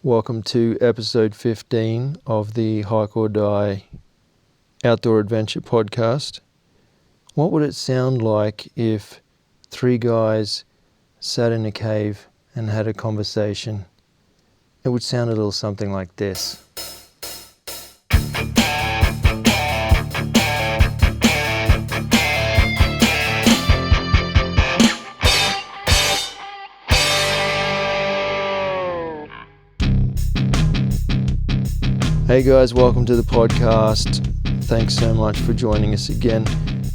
Welcome to episode 15 of the Hike or Die Outdoor Adventure podcast. What would it sound like if three guys sat in a cave and had a conversation? It would sound a little something like this. Hey guys, welcome to the podcast. Thanks so much for joining us again.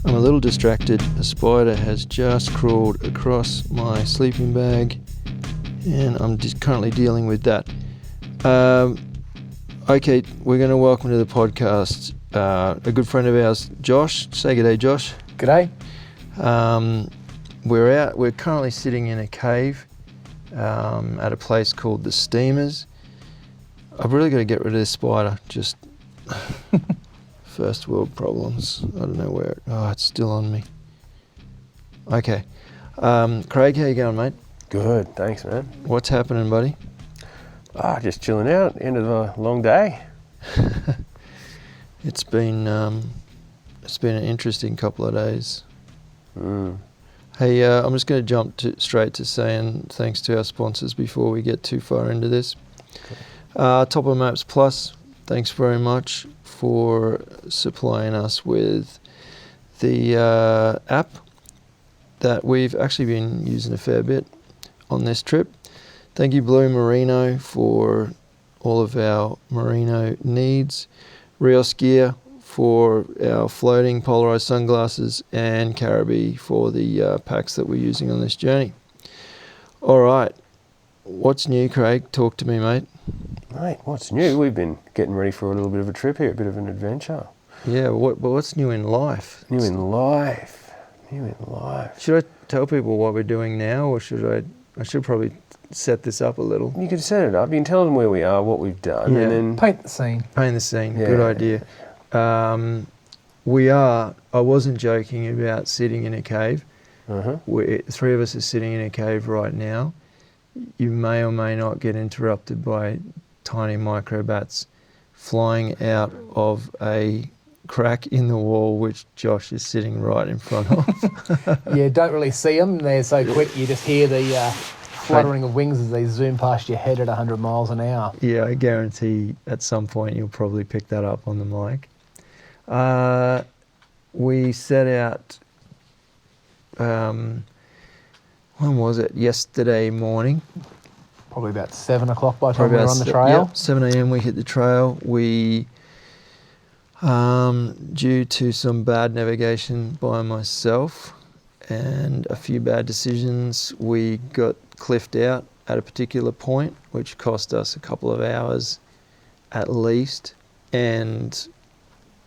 I'm a little distracted. A spider has just crawled across my sleeping bag and I'm just currently dealing with that. Okay, we're going to welcome to the podcast a good friend of ours, Josh. Say g'day, Josh. G'day. We're currently sitting in a cave at a place called the Steamers. I've really got to get rid of this spider, just first world problems. I don't know where, it's still on me. Okay. Craig, how you going, mate? Good, thanks, man. What's happening, buddy? Just chilling out, end of a long day. It's been an interesting couple of days. Hey, I'm just going to jump straight to saying thanks to our sponsors before we get too far into this. Okay. Topo Maps Plus, thanks very much for supplying us with the app that we've actually been using a fair bit on this trip. Thank you, Blue Merino, for all of our merino needs. Rios Gear for our floating polarized sunglasses, and Caribou for the packs that we're using on this journey. All right, what's new, Craig? Talk to me, mate. Mate, what's new? We've been getting ready for a little bit of a trip here, a bit of an adventure. Yeah, what's new in life? New in life. Should I tell people what we're doing now, or I should probably set this up a little? You could set it up. You can tell them where we are, what we've done, and then paint the scene. Yeah. Good idea. I wasn't joking about sitting in a cave. Three of us are sitting in a cave right now. You may or may not get interrupted by tiny microbats flying out of a crack in the wall which Josh is sitting right in front of. Yeah, don't really see them. They're so quick you just hear the fluttering of wings as they zoom past your head at 100 miles an hour. Yeah, I guarantee at some point you'll probably pick that up on the mic. We set out, when was it? Yesterday morning. Probably about 7 o'clock by the time we were on the trail. Yep, 7 a.m. we hit the trail. We, due to some bad navigation by myself and a few bad decisions, we got cliffed out at a particular point, which cost us a couple of hours at least, and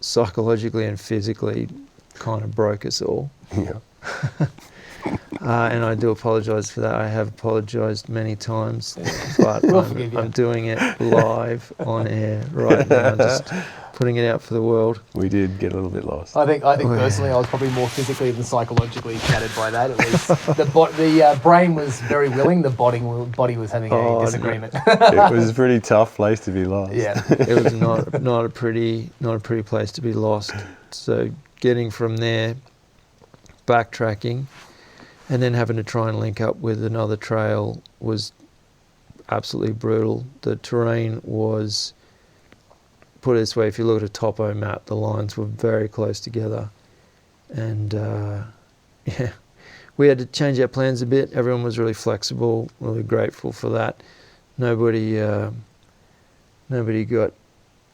psychologically and physically kind of broke us all. Yeah. And I do apologise for that. I have apologised many times, but I'm doing it live on air right now, just putting it out for the world. We did get a little bit lost. I think personally I was probably more physically than psychologically shattered by that. At least the brain was very willing, the body was having a disagreement. It was a pretty tough place to be lost. Yeah. It was not a pretty place to be lost. So getting from there, backtracking, and then having to try and link up with another trail was absolutely brutal. The terrain was, put it this way, if you look at a topo map, the lines were very close together. And we had to change our plans a bit. Everyone was really flexible, really grateful for that. Nobody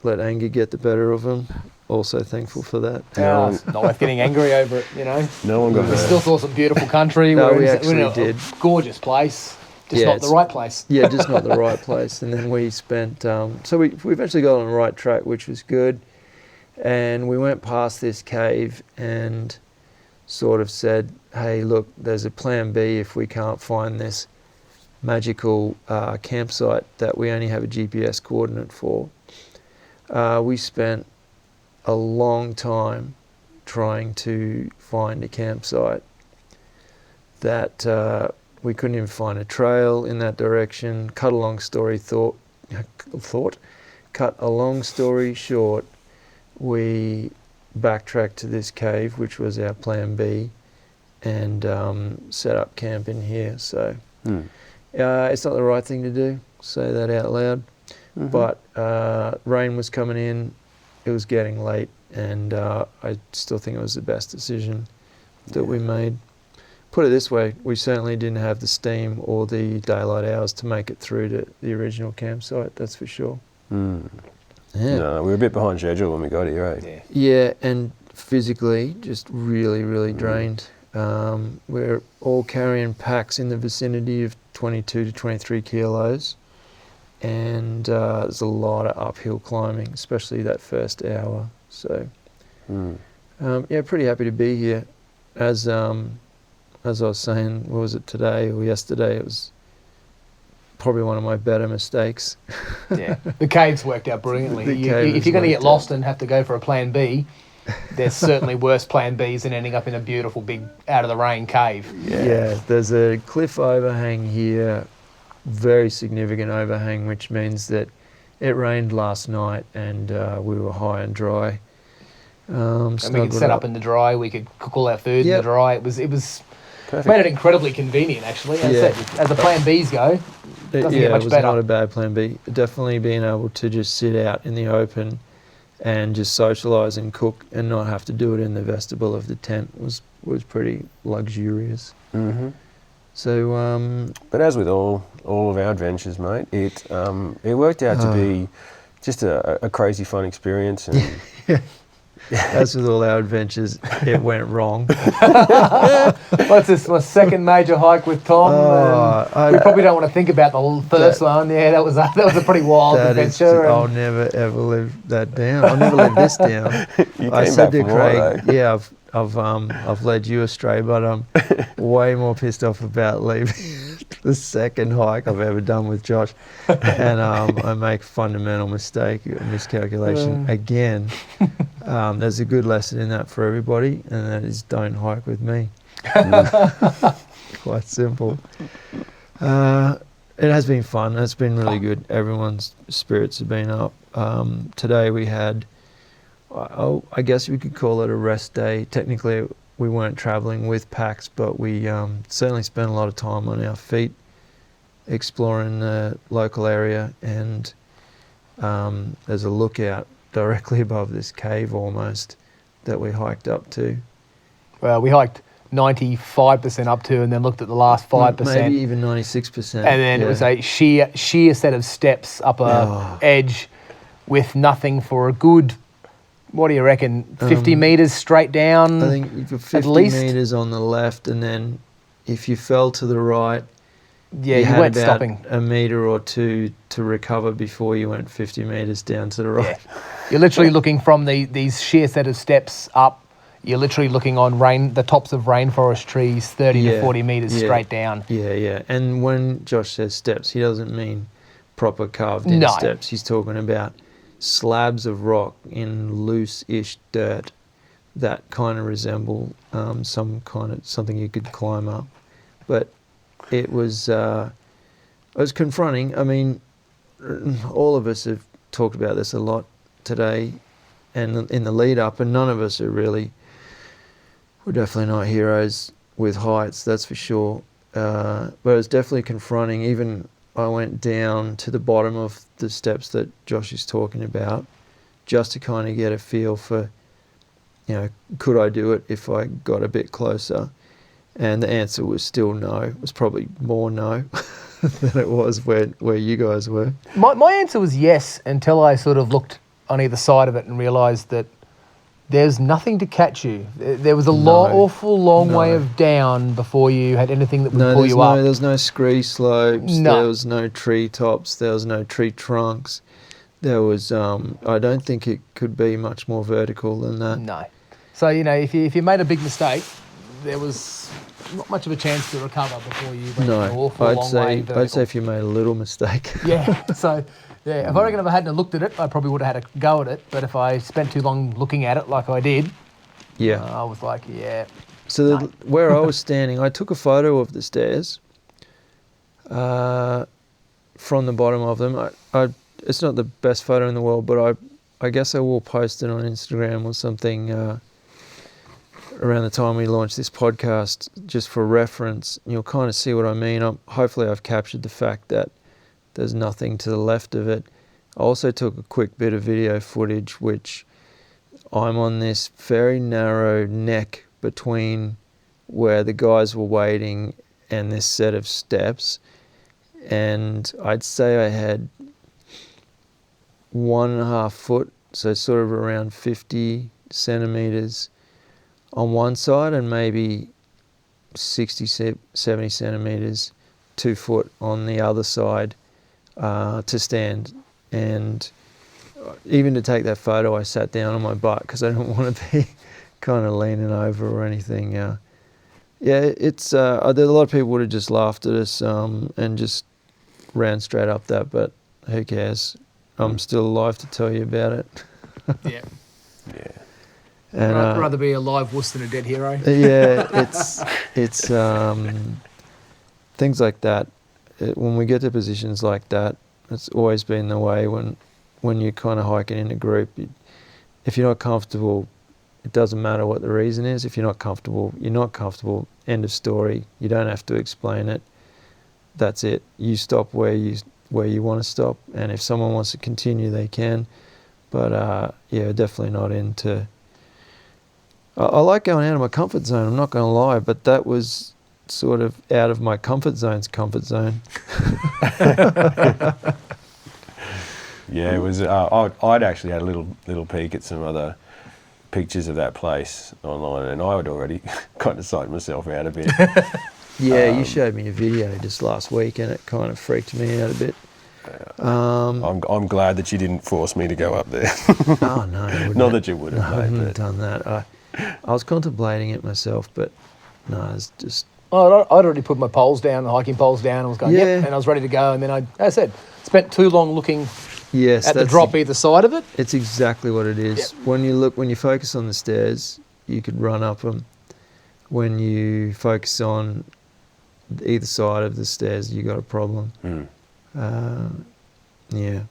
let anger get the better of them. Also thankful for that. Not worth getting angry over it, you know. No one got hurt. We still saw some beautiful country. No, we actually did. A gorgeous place, just not the right place. Yeah, just not the right place. And then we spent, so we eventually got on the right track, which was good. And we went past this cave and sort of said, hey, look, there's a plan B if we can't find this magical campsite that we only have a GPS coordinate for. We spent a long time trying to find a campsite that we couldn't even find a trail in that direction. Cut a long story Cut a long story short, we backtracked to this cave, which was our plan B, and set up camp in here. So it's not the right thing to do, say that out loud, but rain was coming in, it was getting late, and I still think it was the best decision that we made. Put it this way, we certainly didn't have the steam or the daylight hours to make it through to the original campsite, that's for sure. Yeah. No, we were a bit behind schedule when we got here, right? Yeah, and physically just really, really drained. We're all carrying packs in the vicinity of 22 to 23 kilos, and there's a lot of uphill climbing, especially that first hour. So, pretty happy to be here. As I was saying, what was it, today or yesterday? It was probably one of my better mistakes. Yeah, the caves worked out brilliantly. If you're going to get lost and have to go for a plan B, there's certainly worse plan Bs than ending up in a beautiful big out of the rain cave. Yeah, there's a cliff overhang here, very significant overhang, which means that it rained last night and we were high and dry. And we could set up in the dry. We could cook all our food in the dry. It was Perfect. made it incredibly convenient, actually. As I said, as the plan Bs go, doesn't get much it was better. not a bad plan B. Definitely being able to just sit out in the open and just socialise and cook and not have to do it in the vestibule of the tent was pretty luxurious. So, but as with all of our adventures, mate, it worked out to be just a crazy fun experience. And as with all our adventures, it went wrong. What's this? My second major hike with Tom. We probably don't want to think about the first one. Yeah, that was a pretty wild adventure. I'll never ever live that down. I'll never live this down. I said to Craig, I've led you astray, but I'm way more pissed off about leaving the second hike I've ever done with Josh, and I make a fundamental mistake, a miscalculation again. There's a good lesson in that for everybody, and that is don't hike with me. Quite simple. It has been fun. It's been really good. Everyone's spirits have been up. Today we had, I guess we could call it a rest day. Technically we weren't travelling with packs, but we certainly spent a lot of time on our feet exploring the local area, and there's a lookout directly above this cave almost that we hiked up to. Well, we hiked 95% up to, and then looked at the last 5%. Maybe even 96%. And then it was a sheer set of steps up a edge with nothing for a good, what do you reckon, 50 metres straight down? I think you've got 50 metres on the left, and then if you fell to the right, you weren't about stopping. A metre or two to recover before you went 50 metres down to the right. Yeah. You're literally looking from these sheer set of steps up. You're literally looking on the tops of rainforest trees, 30 to 40 metres straight down. Yeah. And when Josh says steps, he doesn't mean proper carved-in steps. He's talking about slabs of rock in loose-ish dirt that kind of resemble something you could climb up. But it was confronting. I mean, all of us have talked about this a lot today and in the lead up, and none of us we're definitely not heroes with heights, that's for sure. But it was definitely confronting. Even I went down to the bottom of the steps that Josh is talking about just to kind of get a feel for, could I do it if I got a bit closer? And the answer was still no. It was probably more no than it was where you guys were. My answer was yes until I sort of looked on either side of it and realised that there's nothing to catch you. There was awful long way of down before you had anything that would pull you up. There was no scree slopes. No. There was no tree tops. There was no tree trunks. There was, I don't think it could be much more vertical than that. No. So, if you made a big mistake, there was not much of a chance to recover before you went an awful long way vertical. I'd say if you made a little mistake. Yeah, so... Yeah, if I reckon if I hadn't looked at it, I probably would have had a go at it. But if I spent too long looking at it like I did, I was like, So where I was standing, I took a photo of the stairs from the bottom of them. It's not the best photo in the world, but I guess I will post it on Instagram or something around the time we launch this podcast, just for reference. You'll kind of see what I mean. Hopefully I've captured the fact that there's nothing to the left of it. I also took a quick bit of video footage, which I'm on this very narrow neck between where the guys were waiting and this set of steps. And I'd say I had 1.5 foot, so sort of around 50 centimeters on one side and maybe 60, 70 centimeters, 2 foot on the other side to stand. And even to take that photo, I sat down on my butt because I didn't want to be kind of leaning over or anything. Yeah, it's a lot of people would have just laughed at us and just ran straight up that, but who cares? I'm still alive to tell you about it. Yeah. Yeah. And I'd rather be a live wuss than a dead hero. Yeah, it's things like that. When we get to positions like that, it's always been the way when you're kind of hiking in a group. If you're not comfortable, it doesn't matter what the reason is. If you're not comfortable, you're not comfortable. End of story. You don't have to explain it. That's it. You stop where you want to stop, and if someone wants to continue, they can. But yeah, definitely not into. I like going out of my comfort zone. I'm not going to lie, but that was sort of out of my comfort zone's comfort zone. Yeah, it was. I'd actually had a little peek at some other pictures of that place online, and I had already kind of psyched myself out a bit. Yeah, you showed me a video just last week, and it kind of freaked me out a bit. I'm glad that you didn't force me to go up there. Oh no! Not that you would have, I wouldn't mate, have done that. I was contemplating it myself, but no, it's just. I'd already put my poles down, the hiking poles down, and was going, Yeah. yep, and I was ready to go. And then as I said, spent too long looking Yes, at the that's drop either side of it. It's exactly what it is. Yep. When you focus on the stairs, you could run up them. When you focus on either side of the stairs, you got a problem. Yeah.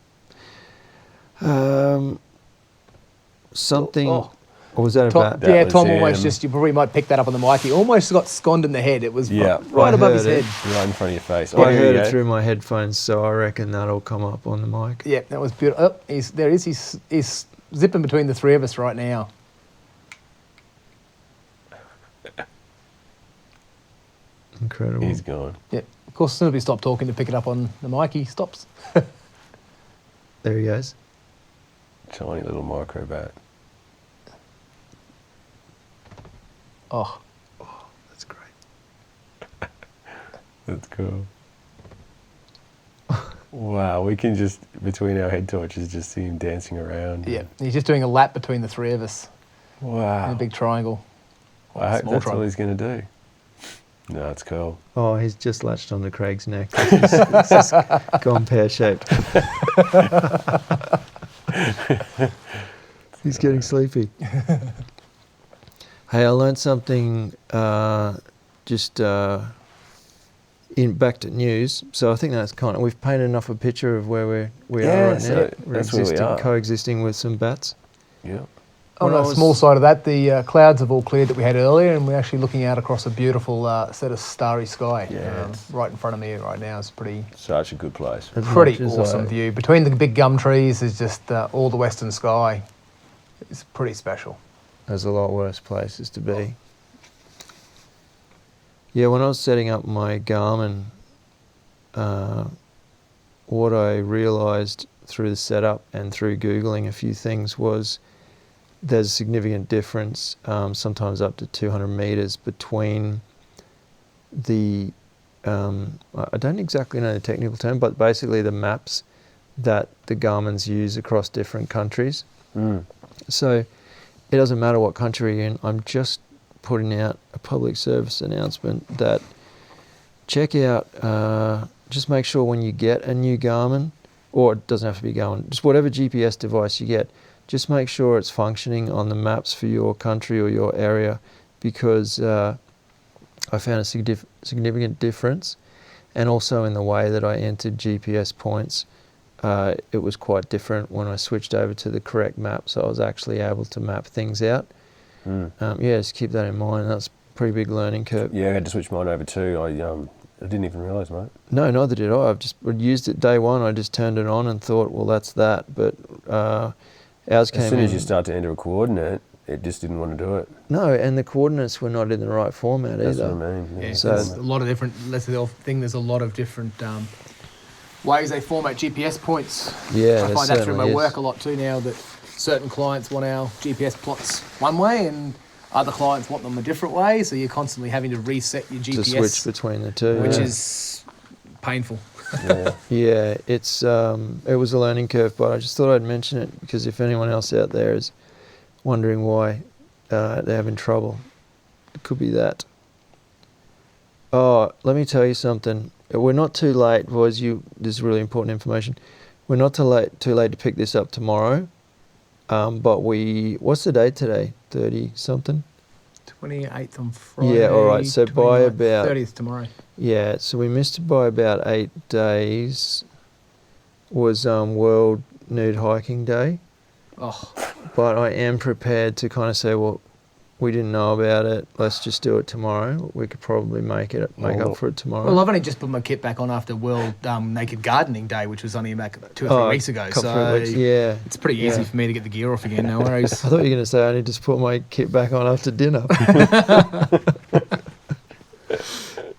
Something. Oh. Or was that a bat? That was Tom him. almost just, you probably might pick that up on the mic. He almost got sconned in the head. It was Yeah. right I above his heard it. head. Right in front of your face. I here heard you it go. through my headphones, so I reckon that'll come up on the mic. Yeah, that was beautiful. Oh, there he is. He's zipping between the three of us right now. Incredible. He's gone. Yeah. Of course, as soon as we stop talking to pick it up on the mic, he stops. There he goes. Tiny little micro bat. Oh, That's great. That's cool. Wow, we can just, between our head torches, just see him dancing around. yeah. He's just doing a lap between the three of us in Wow. a big triangle. I hope small that's all triangle. he's going to do. No, it's cool. Oh, he's just latched onto Craig's neck. It's just gone pear-shaped. He's getting sleepy. Hey, I learned something in back to news. So I think that's kind of, we've painted enough a picture of where we Yeah, are right so now. We're that's where we are. coexisting with some bats. Yeah. On When I the was- small side of that, the clouds have all cleared that we had earlier, and we're actually looking out across a beautiful set of starry sky. Yeah. Right in front of me right now. It's Such a good place. As pretty much as awesome view. Between the big gum trees is just all the western sky. It's pretty special. There's a lot worse places to be. Yeah, when I was setting up my Garmin, what I realised through the setup and through Googling a few things was there's a significant difference, sometimes up to 200 metres between the, I don't exactly know the technical term, but basically the maps that the Garmins use across different countries. So it doesn't matter what country you're in. I'm just putting out a public service announcement that check out, just make sure when you get a new Garmin, or it doesn't have to be Garmin, just whatever GPS device you get, just make sure it's functioning on the maps for your country or your area, because I found a significant difference. and also in the way that I entered GPS points. It was quite different when I switched over to the correct map, so I was actually able to map things out. Just keep that in mind. That's a pretty big learning curve. Yeah, I had to switch mine over too. I didn't even realise, mate. No, neither did I. I've just used it day one. I just turned it on and thought, well, that's that. But ours came in. As soon as you start to enter a coordinate, it just didn't want to do it. No, and the coordinates were not in the right format That's either. what I mean. Yeah, So- there's a lot of different. That's the thing. There's a lot of different ways they format GPS points. Yeah, I there find that through certainly my is. work a lot too now. That certain clients want our GPS plots one way, and other clients want them a different way. So you're constantly having to reset your To GPS, switch between the two. which yeah. is painful. Yeah. Yeah, it was a learning curve, but I just thought I'd mention it because if anyone else out there is wondering why they're having trouble, it could be that. Oh, let me tell you something. We're not too late, boys. This is really important information. We're not too late to pick this up tomorrow. But what's the date today? 30 something? 28th on Friday. Yeah, all right. So by 29th, about 30th tomorrow. Yeah, so we missed it by about 8 days. Was World Nude Hiking Day. Oh, But I am prepared to kind of say, well, we didn't know about it. Let's just do it tomorrow. We could probably make up for it tomorrow. well, I've only just put my kit back on after World Naked Gardening Day, which was only like 2 or 3 weeks ago. couple So of weeks. Yeah. it's pretty easy for me to get the gear off again. No worries. I thought you were going to say I need to just put my kit back on after dinner.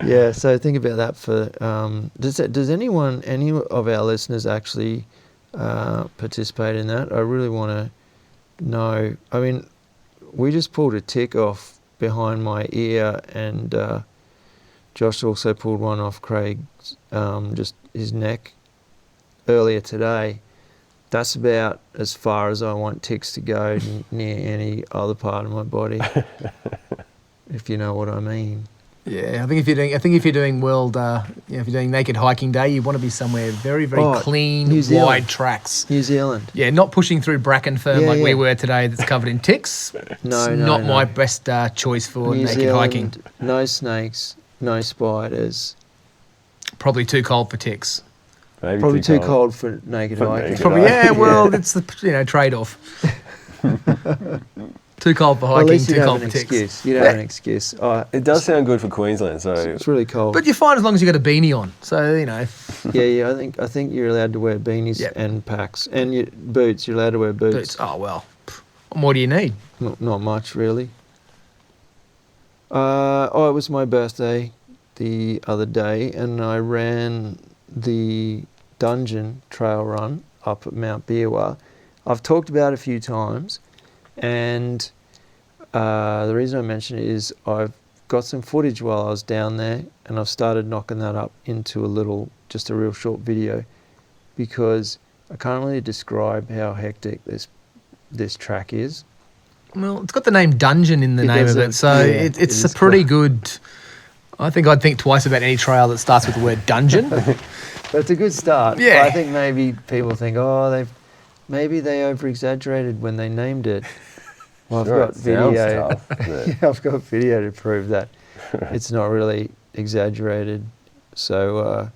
Yeah, so think about that for... does any of our listeners actually participate in that? I really want to know. I mean, we just pulled a tick off behind my ear, and Josh also pulled one off Craig's, just his neck earlier today. That's about as far as I want ticks to go near any other part of my body, if you know what I mean. Yeah, I think if you're doing World, if you're doing Naked Hiking Day, you want to be somewhere very, very clean, New Zealand. wide tracks. New Zealand. Yeah, not pushing through bracken fern like we yeah. were today. That's covered in ticks. No, It's no, not no. my best choice for New naked Zealand, hiking. no snakes, no spiders. Probably too cold for ticks. Maybe Probably too cold for naked For hiking. naked. Probably, Yeah. well, it's the trade-off. Too cold for Well, at hiking, least too you'd have cold an for ticks. excuse. You'd have an excuse. It does sound good for Queensland, so It's really cold. But you're fine as long as you got a beanie on. So Yeah. I think you're allowed to wear beanies Yep. and packs and your boots. You're allowed to wear boots. boots. Oh well, what more do you need? Not much really. It was my birthday the other day, and I ran the dungeon trail run up at Mount Biwa. I've talked about it a few times, and the reason I mention it is I've got some footage while I was down there, and I've started knocking that up into just a real short video, because I can't really describe how hectic this track is. Well, it's got the name Dungeon in the It name of does, it, so yeah, it's it is a pretty cool. good. I think I'd think twice about any trail that starts with the word dungeon. But it's a good start. Yeah. But I think maybe people think, maybe they over-exaggerated when they named it. Well, I've Sure, got it sounds video. tough, but- Yeah, I've got video to prove that it's not really exaggerated. So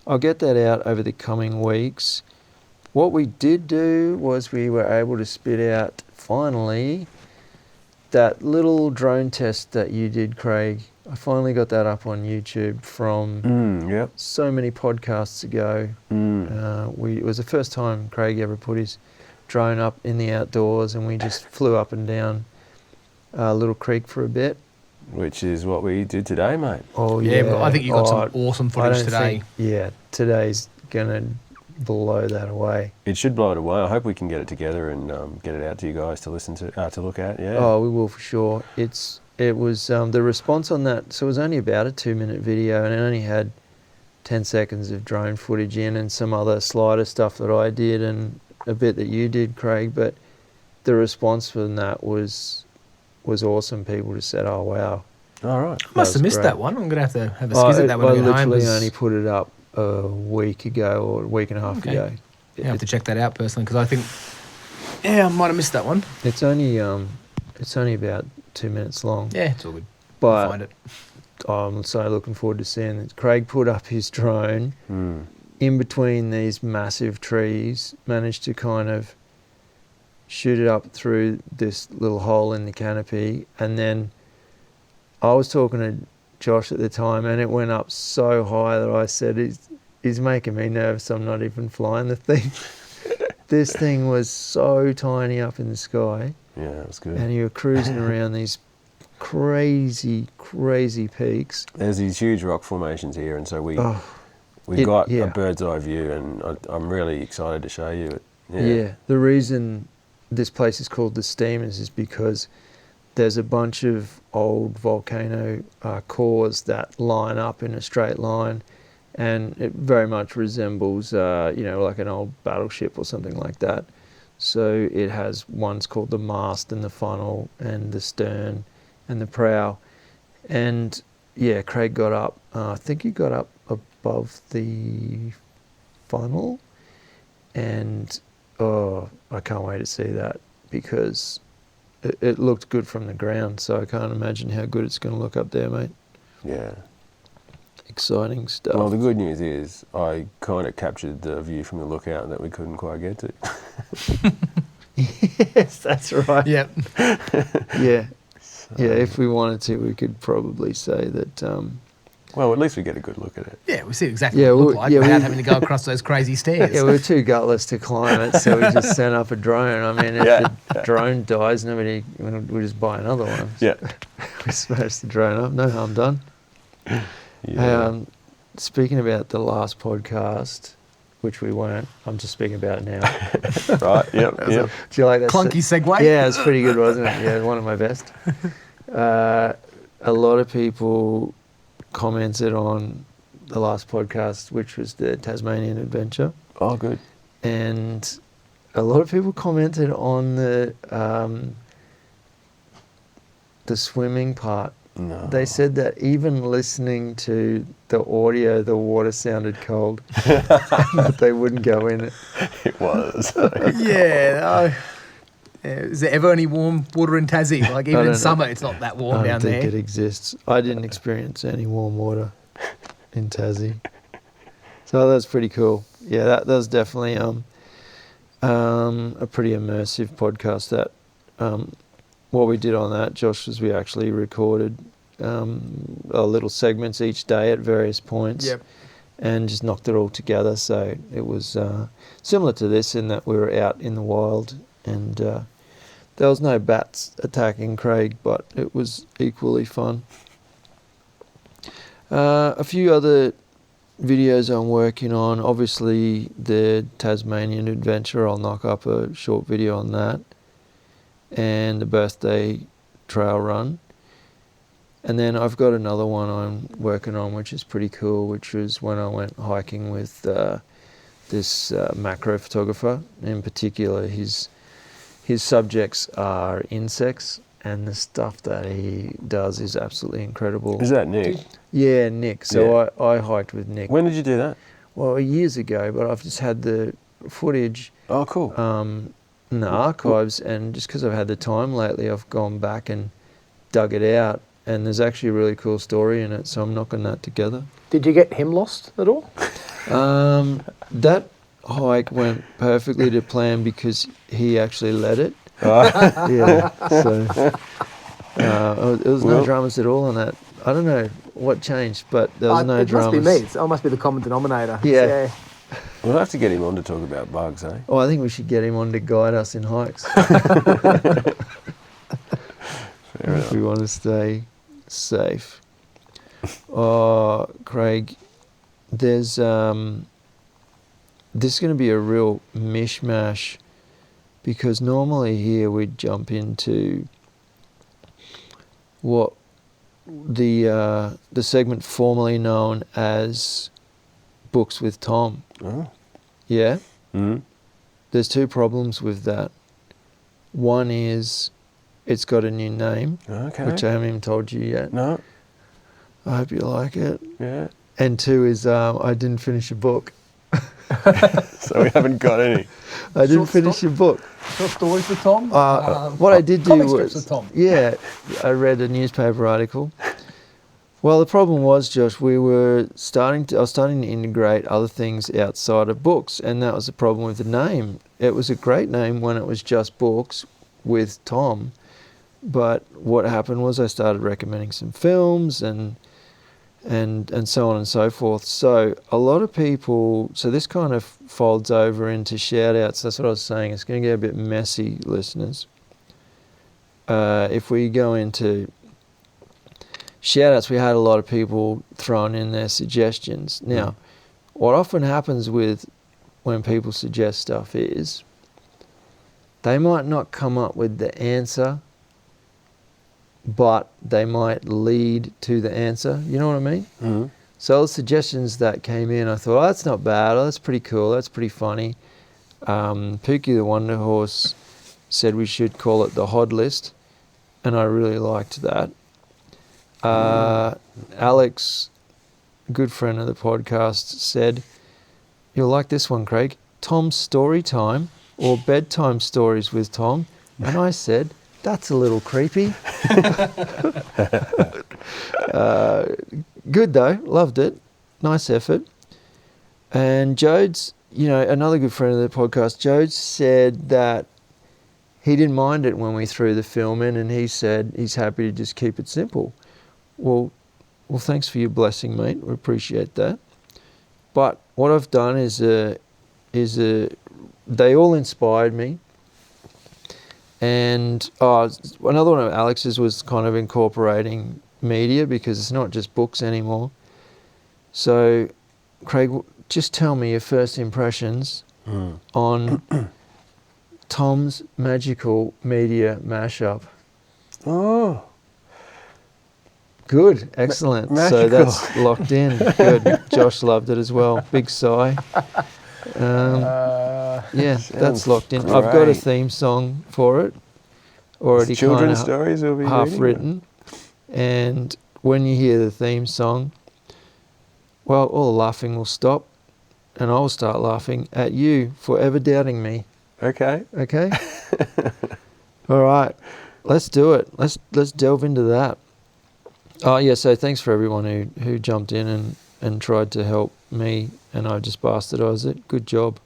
I'll get that out over the coming weeks. What we did do was we were able to spit out, finally, that little drone test that you did, Craig. I finally got that up on YouTube from Yep. so many podcasts ago. It was the first time Craig ever put his drone up in the outdoors, and we just flew up and down Little Creek for a bit. Which is what we did today, mate. Oh Yeah, but I think you got some awesome I footage don't today. think- today's gonna blow that away. It should blow it away. I hope we can get it together and get it out to you guys to listen to look at. Yeah. Oh, we will for sure. It was the response on that. So it was only about a 2-minute video, and it only had 10 seconds of drone footage in, and some other slider stuff that I did, and a bit that you did, Craig. But the response from that was awesome. People just said, "Oh wow." All right. I must have was missed great. that one. I'm going to have a skizz at that when I I get home. literally 'Cause only put it up a week ago or a week and a half Okay. ago. I have to check that out personally because I think, I might have missed that one. It's only about 2 minutes long. Yeah, it's all good. I'll But find it. I'm so looking forward to seeing it. Craig put up his drone in between these massive trees, managed to kind of shoot it up through this little hole in the canopy, and then I was talking to Josh at the time, and it went up so high that I said, he's making me nervous, I'm not even flying the thing. This thing was so tiny up in the sky. Yeah, it was good. And you were cruising around these crazy peaks. There's these huge rock formations here, and so we've yeah. got a bird's eye view, and I'm really excited to show you it. Yeah. The reason this place is called the Steamers is because there's a bunch of old volcano cores that line up in a straight line, and it very much resembles, like an old battleship or something like that. So it has ones called the mast and the funnel and the stern and the prow. And yeah, Craig got up, I think he got up above the funnel, and I can't wait to see that, because it looked good from the ground, so I can't imagine how good it's going to look up there, mate. Yeah. Exciting stuff. Well, the good news is I kind of captured the view from the lookout that we couldn't quite get to. Yes, that's right. Yep. Yeah. Yeah, if we wanted to, we could probably say that... well, at least we get a good look at it. Yeah, we see exactly what it looked like without having to go across those crazy stairs. Yeah, we were too gutless to climb it, so we just sent up a drone. I mean, if the drone dies, we'll just buy another one. Yeah. We smashed the drone up, no harm done. Yeah. Speaking about the last podcast, which we weren't, I'm just speaking about it now. Right, yep. Do you like that? Clunky segue? Yeah, it was pretty good, wasn't it? Yeah, one of my best. A lot of people commented on the last podcast, which was the Tasmanian adventure. Oh, good. And a lot of people commented on the swimming part. No. They said that even listening to the audio, the water sounded cold, but they wouldn't go in it. It was. Yeah. Is there ever any warm water in Tassie? Like even in summer, it's not that warm down there. I don't think it exists. I didn't experience any warm water in Tassie, so that's pretty cool. Yeah, that was definitely a pretty immersive podcast. That what we did on that, Josh, was we actually recorded little segments each day at various points. Yep. And just knocked it all together. So it was similar to this in that we were out in the wild, and there was no bats attacking Craig, but it was equally fun. A few other videos I'm working on. Obviously, the Tasmanian adventure, I'll knock up a short video on that. And the birthday trail run. And then I've got another one I'm working on, which is pretty cool, which was when I went hiking with this macro photographer. In particular, his subjects are insects, and the stuff that he does is absolutely incredible. Is that Nick? Yeah, Nick. So yeah. I hiked with Nick. When did you do that? Well, years ago, but I've just had the footage. Oh, cool. In the archives, and just because I've had the time lately, I've gone back and dug it out, and there's actually a really cool story in it, so I'm knocking that together. Did you get him lost at all? That hike went perfectly to plan because he actually led it. Yeah, so there was no dramas at all on that. I don't know what changed, but there was no dramas. It must be me. It must be the common denominator. Yeah. We'll have to get him on to talk about bugs, eh? Oh, I think we should get him on to guide us in hikes. If we want to stay safe. Oh, Craig, there's this is going to be a real mishmash, because normally here we'd jump into what the segment formerly known as Books with Tom. Oh. Yeah? Mm-hmm. There's two problems with that. One is it's got a new name, which I haven't even told you yet. No. I hope you like it. Yeah. And two is I didn't finish a book. So we haven't got any. I didn't finish a book. Short stories with Tom? What I did do comic was... strips with Tom. Yeah, I read a newspaper article. Well, the problem was, Josh, I was starting to integrate other things outside of books, and that was the problem with the name. It was a great name when it was just books with Tom, but what happened was I started recommending some films and so on and so forth. So a lot of people, so this kind of folds over into shout-outs. That's what I was saying. It's going to get a bit messy, listeners. If we go into shout-outs, we had a lot of people throwing in their suggestions. Now, what often happens when people suggest stuff is they might not come up with the answer, but they might lead to the answer. You know what I mean? Mm-hmm. So the suggestions that came in, I thought, that's not bad. Oh, that's pretty cool. That's pretty funny. Pookie the Wonder Horse said we should call it the Hod List, and I really liked that. Alex, a good friend of the podcast, said, you'll like this one, Craig, Tom's Story Time or Bedtime Stories with Tom. And I said, that's a little creepy. Good though, loved it. Nice effort. And Jodes, another good friend of the podcast, Jodes said that he didn't mind it when we threw the film in, and he said he's happy to just keep it simple. Well, thanks for your blessing, mate. We appreciate that. But what I've done is they all inspired me. And another one of Alex's was kind of incorporating media, because it's not just books anymore. So, Craig, just tell me your first impressions on Tom's magical media mashup. Oh. Good, excellent. Magical. So that's locked in. Good. Josh loved it as well. Big sigh. Yeah, that's locked in. Great. I've got a theme song for it already, Children's stories will be half reading, written. And when you hear the theme song, well, all the laughing will stop, and I'll start laughing at you for ever doubting me. Okay. Okay. All right, let's do it. Let's delve into that. Oh yeah, so thanks for everyone who jumped in and tried to help me, and I just bastardized it. Good job.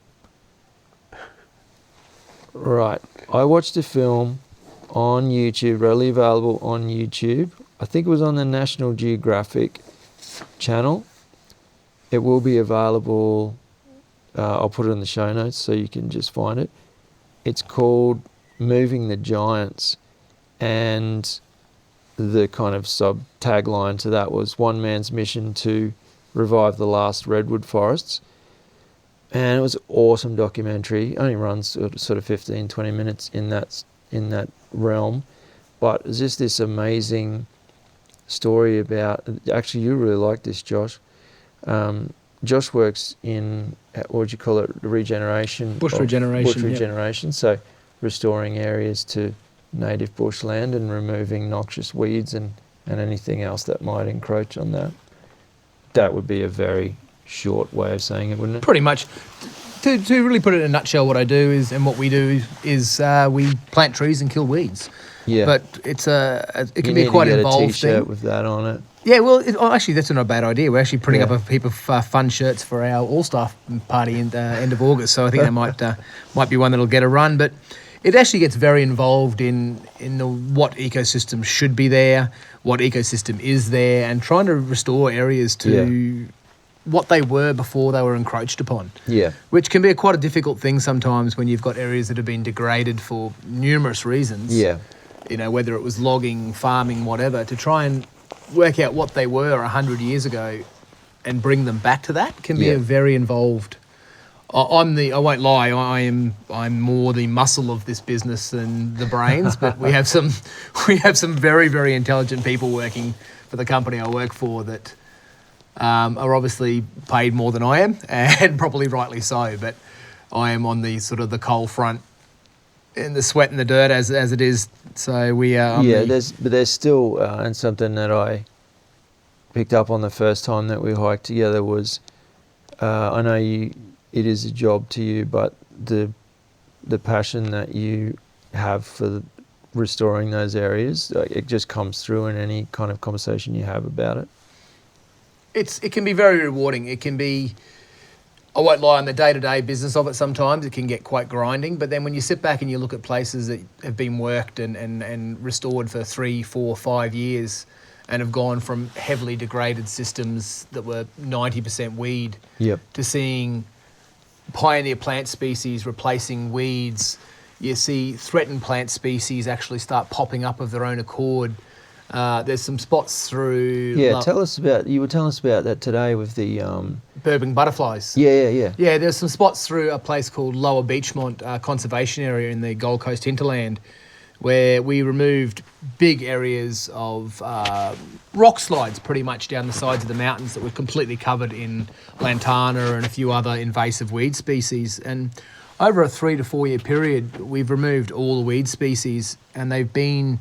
Right, I watched a film on YouTube, readily available on YouTube. I think it was on the National Geographic channel. It will be available, I'll put it in the show notes so you can just find it. It's called Moving the Giants, and the kind of sub-tagline to that was one man's mission to revive the last redwood forests. And it was an awesome documentary. It only runs sort of 15, 20 minutes in that realm. But it's just this amazing story about, actually you really like this, Josh. Josh works in, what would you call it, regeneration? Bush regeneration. Bush regeneration, so restoring areas to native bushland and removing noxious weeds and anything else that might encroach on that. That would be a very short way of saying it, wouldn't it? Pretty much. To really put it in a nutshell, what I do is, and what we do is we plant trees and kill weeds. Yeah. But it can be quite an involved You need to get a T-shirt thing. with that on it. Yeah, well, actually, that's not a bad idea. We're actually putting up a heap of fun shirts for our all-staff party in end of August, so I think that might be one that'll get a run. But it actually gets very involved in what ecosystem should be there, what ecosystem is there, and trying to restore areas to what they were before they were encroached upon. Yeah. Which can be quite a difficult thing sometimes when you've got areas that have been degraded for numerous reasons. Yeah. Whether it was logging, farming, whatever, to try and work out what they were 100 years ago and bring them back to that can be a very involved. I won't lie, I'm more the muscle of this business than the brains, but we have some very, very intelligent people working for the company I work for that are obviously paid more than I am, and probably rightly so, but I am on the sort of the coal front in the sweat and the dirt as it is. So we are. There's still and something that I picked up on the first time that we hiked together was, I know it is a job to you, but the passion that you have for restoring those areas, it just comes through in any kind of conversation you have about it. It can be very rewarding. It can be, I won't lie, on the day-to-day business of it sometimes, it can get quite grinding. But then when you sit back and you look at places that have been worked and restored for 3, 4, 5 years and have gone from heavily degraded systems that were 90% weed to seeing pioneer plant species replacing weeds, you see threatened plant species actually start popping up of their own accord. There's some spots through... Yeah, you were telling us about that today with the... Birdwing butterflies. Yeah. Yeah, there's some spots through a place called Lower Beachmont Conservation Area in the Gold Coast hinterland where we removed big areas of rock slides pretty much down the sides of the mountains that were completely covered in lantana and a few other invasive weed species. And over a 3 to 4 year period, we've removed all the weed species and they've been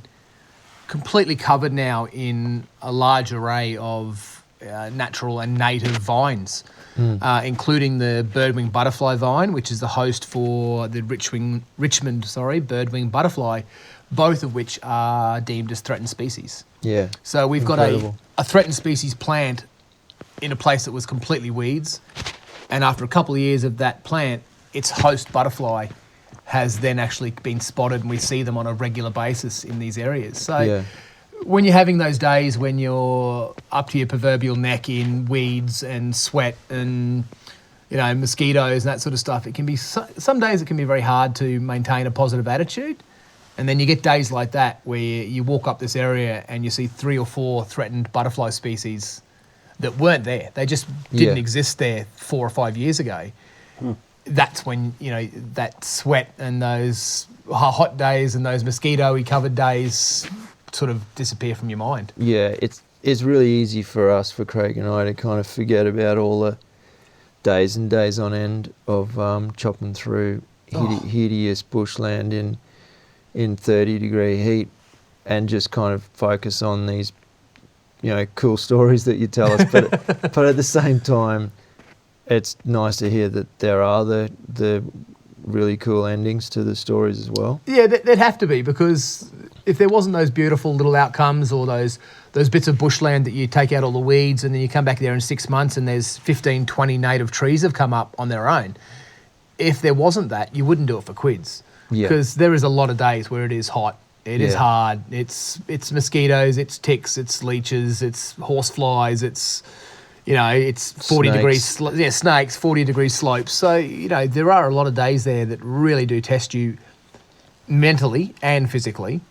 completely covered now in a large array of natural and native vines, including the birdwing butterfly vine, which is the host for the Richmond birdwing butterfly, both of which are deemed as threatened species. Yeah. So we've Incredible. got a threatened species plant in a place that was completely weeds, and after a couple of years of that plant, its host butterfly has then actually been spotted, and we see them on a regular basis in these areas. So when you're having those days when you're up to your proverbial neck in weeds and sweat and, you know, mosquitoes and that sort of stuff, it can be some days it can be very hard to maintain a positive attitude. And then you get days like that where you walk up this area and you see 3 or 4 threatened butterfly species that weren't there. They just didn't exist there 4 or 5 years ago. That's when, you know, that sweat and those hot days and those mosquito-y covered days sort of disappear from your mind. Yeah, it's really easy for us, for Craig and I, to kind of forget about all the days and days on end of chopping through hideous bushland in 30-degree heat and just kind of focus on these, you know, cool stories that you tell us. But at the same time, it's nice to hear that there are the really cool endings to the stories as well. Yeah, there'd have to be, because if there wasn't those beautiful little outcomes or those bits of bushland that you take out all the weeds and then you come back there in 6 months and there's 15, 20 native trees have come up on their own, if there wasn't that, you wouldn't do it for quids. Because there is a lot of days where it is hot, it is hard, it's mosquitoes, it's ticks, it's leeches, it's horseflies, it's... You know, it's 40 degrees, snakes, 40 degree slopes. So, you know, there are a lot of days there that really do test you mentally and physically.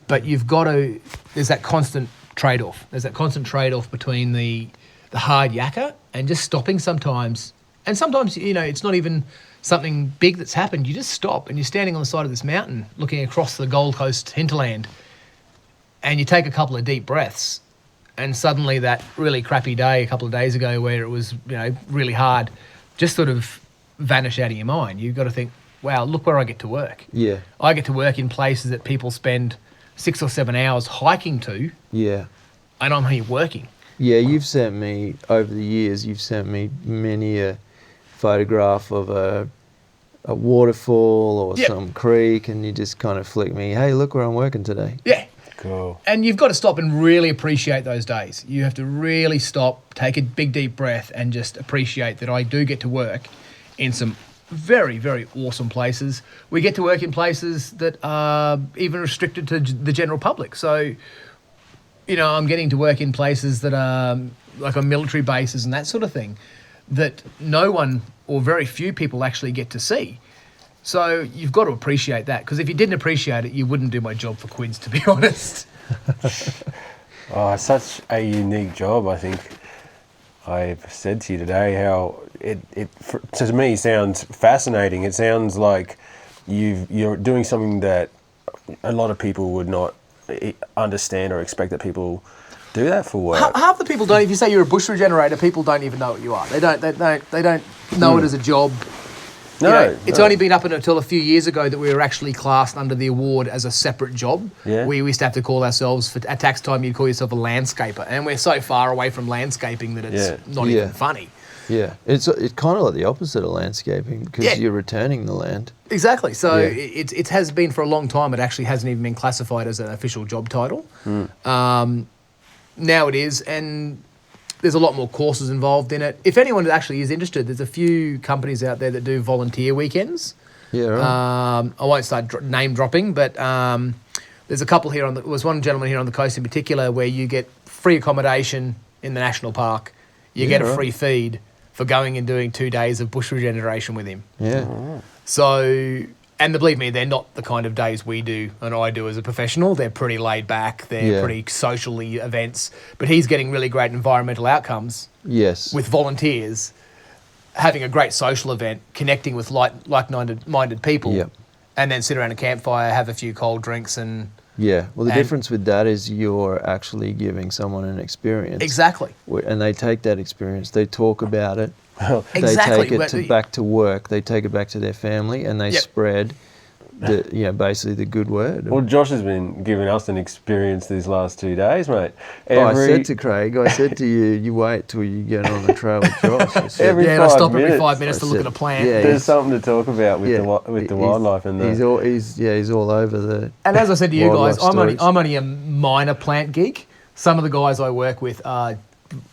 But you've got to, there's that constant trade-off. There's that constant trade-off between the hard yakka and just stopping sometimes. And sometimes, you know, it's not even something big that's happened. You just stop and you're standing on the side of this mountain looking across the Gold Coast hinterland and you take a couple of deep breaths. And suddenly that really crappy day a couple of days ago where it was, you know, really hard, just sort of vanish out of your mind. You've got to think, wow, look where I get to work. Yeah. I get to work in places that people spend 6 or 7 hours hiking to. Yeah. And I'm here working. Yeah, you've sent me, over the years, many a photograph of a waterfall or some creek, and you just kind of flick me, hey, look where I'm working today. Yeah. Cool. And you've got to stop and really appreciate those days. You have to really stop, take a big, deep breath and just appreciate that I do get to work in some very, very awesome places. We get to work in places that are even restricted to the general public. So, you know, I'm getting to work in places that are like on military bases and that sort of thing that no one or very few people actually get to see. So you've got to appreciate that, because if you didn't appreciate it, you wouldn't do my job for quids, to be honest. Oh, it's such a unique job. I think I've said to you today how it to me sounds fascinating. It sounds like you're doing something that a lot of people would not understand or expect that people do that for work. Half the people don't. If you say you're a bush regenerator, people don't even know what you are. They don't know it as a job. No, it's only been up until a few years ago that we were actually classed under the award as a separate job. Yeah. We used to have to call ourselves, at tax time, you'd call yourself a landscaper. And we're so far away from landscaping that it's not even funny. Yeah, it's kind of like the opposite of landscaping, because you're returning the land. Exactly. So it has been for a long time. It actually hasn't even been classified as an official job title. Now it is. And there's a lot more courses involved in it. If anyone actually is interested, there's a few companies out there that do volunteer weekends. Yeah, right. I won't start name dropping, but there's a couple here was one gentleman here on the coast in particular where you get free accommodation in the national park. You get a free feed for going and doing 2 days of bush regeneration with him. Yeah. So, and believe me, they're not the kind of days we do and I do as a professional. They're pretty laid back. They're pretty socially events. But he's getting really great environmental outcomes. Yes. With volunteers, having a great social event, connecting with like-minded people, and then sit around a campfire, have a few cold drinks and... Yeah, well, the difference with that is you're actually giving someone an experience. Exactly. And they take that experience, they talk about it, Exactly. they take it back to work, they take it back to their family, and they spread basically the good word. Well, Josh has been giving us an experience these last 2 days, mate. I said to Craig, I said to you, you wait till you get on the trail with Josh. I said, and I stop every 5 minutes to look at a plant. Yeah, there's something to talk about with the wildlife and he's all over the. And as I said to you guys, I'm stories. only a minor plant geek. Some of the guys I work with are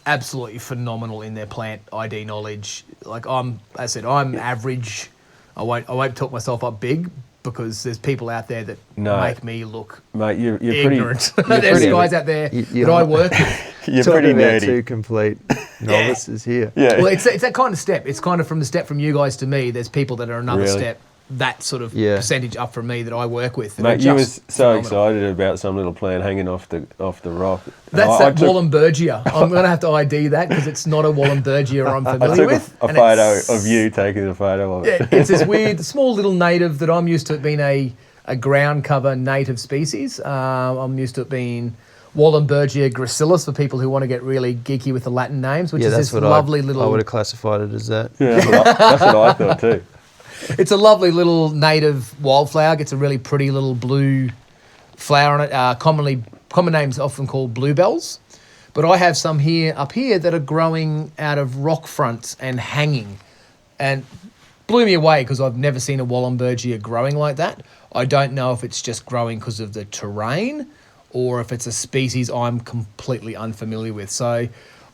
absolutely phenomenal in their plant ID knowledge. Like I'm average. I won't talk myself up big, because there's people out there that make me look you're ignorant. Pretty, there's guys out there that I work with. You're pretty nerdy. Two complete novices here. Yeah. Well, it's that kind of step. It's kind of from the step from you guys to me. There's people that are another step, that sort of percentage up from me that I work with. Mate, you was so excited about some little plant hanging off the rock. That's that Wallenbergia. I'm going to have to ID that because it's not a Wallenbergia I'm familiar with. I took a photo of you taking a photo of it. Yeah, it's this weird, small little native that I'm used to it being a ground cover native species. I'm used to it being Wallenbergia gracilis for people who want to get really geeky with the Latin names, which is this lovely little... I would have classified it as that. Yeah, that's what I thought too. It's a lovely little native wildflower. Gets a really pretty little blue flower on it. Common names often called bluebells. But I have some up here that are growing out of rock fronts and hanging. And blew me away because I've never seen a Wallenbergia growing like that. I don't know if it's just growing because of the terrain or if it's a species I'm completely unfamiliar with. So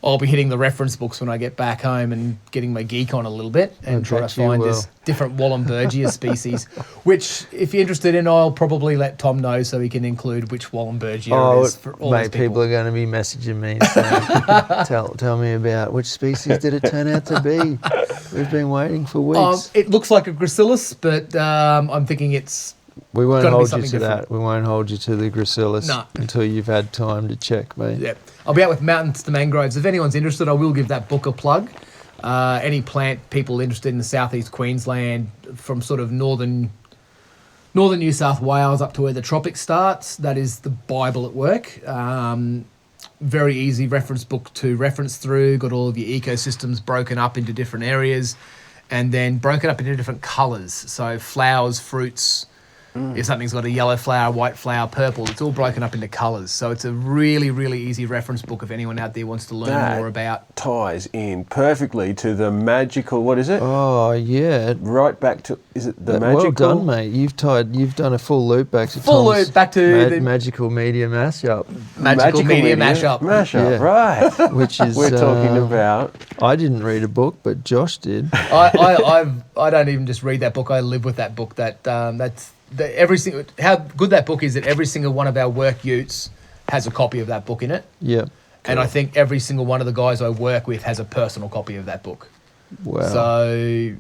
I'll be hitting the reference books when I get back home and getting my geek on a little bit and try to find this different Wallenbergia species, which if you're interested in, I'll probably let Tom know so he can include which Wallenbergia it is for all these people are going to be messaging me saying, tell me about which species did it turn out to be? We've been waiting for weeks. It looks like a gracilis, but I'm thinking it's... We won't hold you to that. We won't hold you to the gracilis until you've had time to check, mate. Yeah. I'll be out with Mountains to Mangroves. If anyone's interested, I will give that book a plug. Any plant people interested in the southeast Queensland from sort of northern New South Wales up to where the tropics starts, that is the Bible at work. Very easy reference book to reference through. Got all of your ecosystems broken up into different areas and then broken up into different colours. So flowers, fruits... If something's got a yellow flower, white flower, purple, it's all broken up into colours. So it's a really, really easy reference book if anyone out there wants to learn more about. Ties in perfectly to the magical, what is it? Oh, yeah. Right back to, is it the magical? Well done, mate. You've done a full loop back to the magical media mashup. Magical media mashup. Mashup, right. Which is... We're talking about... I didn't read a book, but Josh did. I don't even just read that book. I live with that book. How good that book is that every single one of our work utes has a copy of that book in it. Yeah. And I think every single one of the guys I work with has a personal copy of that book. Wow. So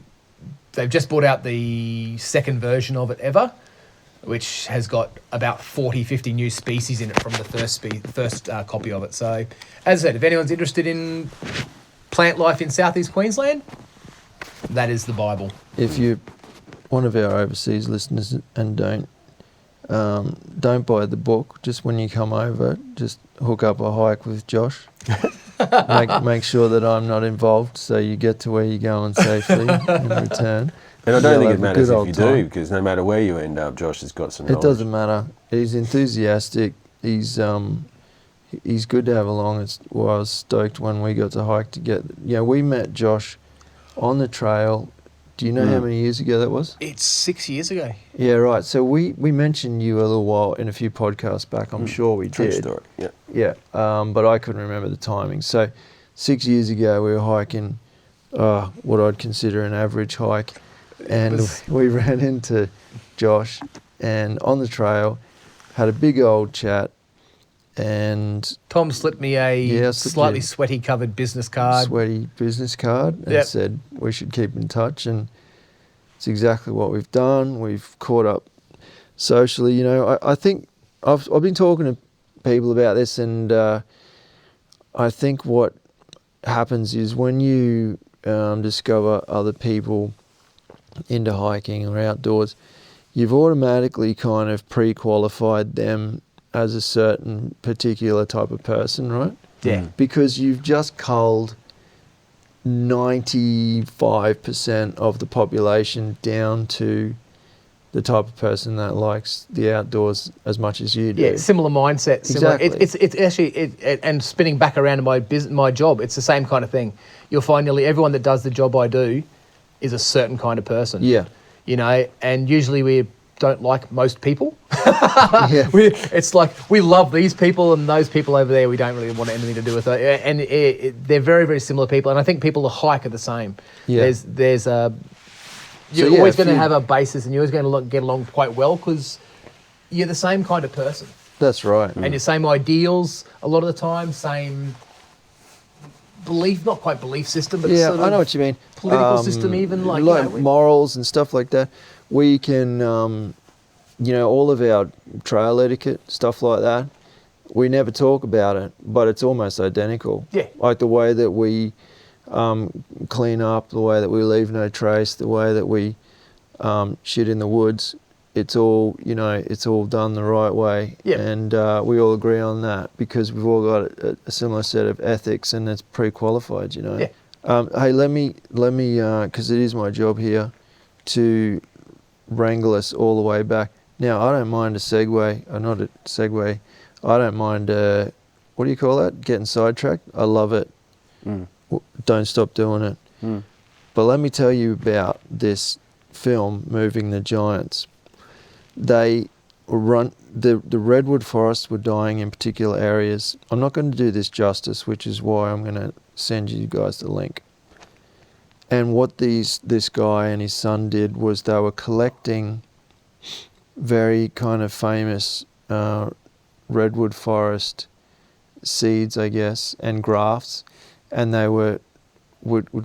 they've just brought out the second version of it ever, which has got about 40, 50 new species in it from the first copy of it. So as I said, if anyone's interested in plant life in southeast Queensland, that is the Bible. If you... one of our overseas listeners and don't buy the book. Just when you come over, just hook up a hike with Josh. make sure that I'm not involved, so you get to where you're going safely in return. And I don't think it matters if you do, because no matter where you end up, Josh has got some knowledge. It doesn't matter. He's enthusiastic. He's good to have along. I was stoked when we got to hike together. We met Josh on the trail. Do you know how many years ago that was? It's 6 years ago. Yeah, right. So we mentioned you a little while in a few podcasts back. I'm sure we True did. story, yeah. Yeah, but I couldn't remember the timing. So 6 years ago we were hiking what I'd consider an average hike, and we ran into Josh, and on the trail had a big old chat, and Tom slipped me a slipped slightly you sweaty covered business card. sweaty business card, and said we should keep in touch, and it's exactly what we've done. We've caught up socially. You know, I think I've been talking to people about this, and I think what happens is when you discover other people into hiking or outdoors, you've automatically kind of pre-qualified them as a certain particular type of person, right? Yeah. Because you've just culled 95% of the population down to the type of person that likes the outdoors as much as you do. Yeah, similar mindset. Similar. Exactly. It's actually, and spinning back around to my job, it's the same kind of thing. You'll find nearly everyone that does the job I do is a certain kind of person. Yeah. You know, and usually we don't like most people. Yeah. It's like we love these people, and those people over there we don't really want anything to do with it. And they're very, very similar people. And I think people that hike are the same. Yeah. You're always going to have a basis, and you're always going to get along quite well because you're the same kind of person. That's right. And your same ideals a lot of the time, same belief, not quite belief system, but Yeah, sort of I know what you mean. political system even. Like morals and stuff like that. We can, all of our trail etiquette, stuff like that, we never talk about it, but it's almost identical. Yeah. Like the way that we clean up, the way that we leave no trace, the way that we shit in the woods, it's all, it's all done the right way. Yeah. And we all agree on that because we've all got a similar set of ethics, and it's pre-qualified, Yeah. Hey, let me, because it is my job here to wrangle us all the way back. Now, I don't mind a segue, not a segue. I don't mind, what do you call that? Getting sidetracked. I love it. Don't stop doing it. But let me tell you about this film, Moving the Giants. The redwood forests were dying in particular areas. I'm not going to do this justice, which is why I'm going to send you guys the link. And what this guy and his son did was they were collecting very kind of famous redwood forest seeds, I guess, and grafts, and they were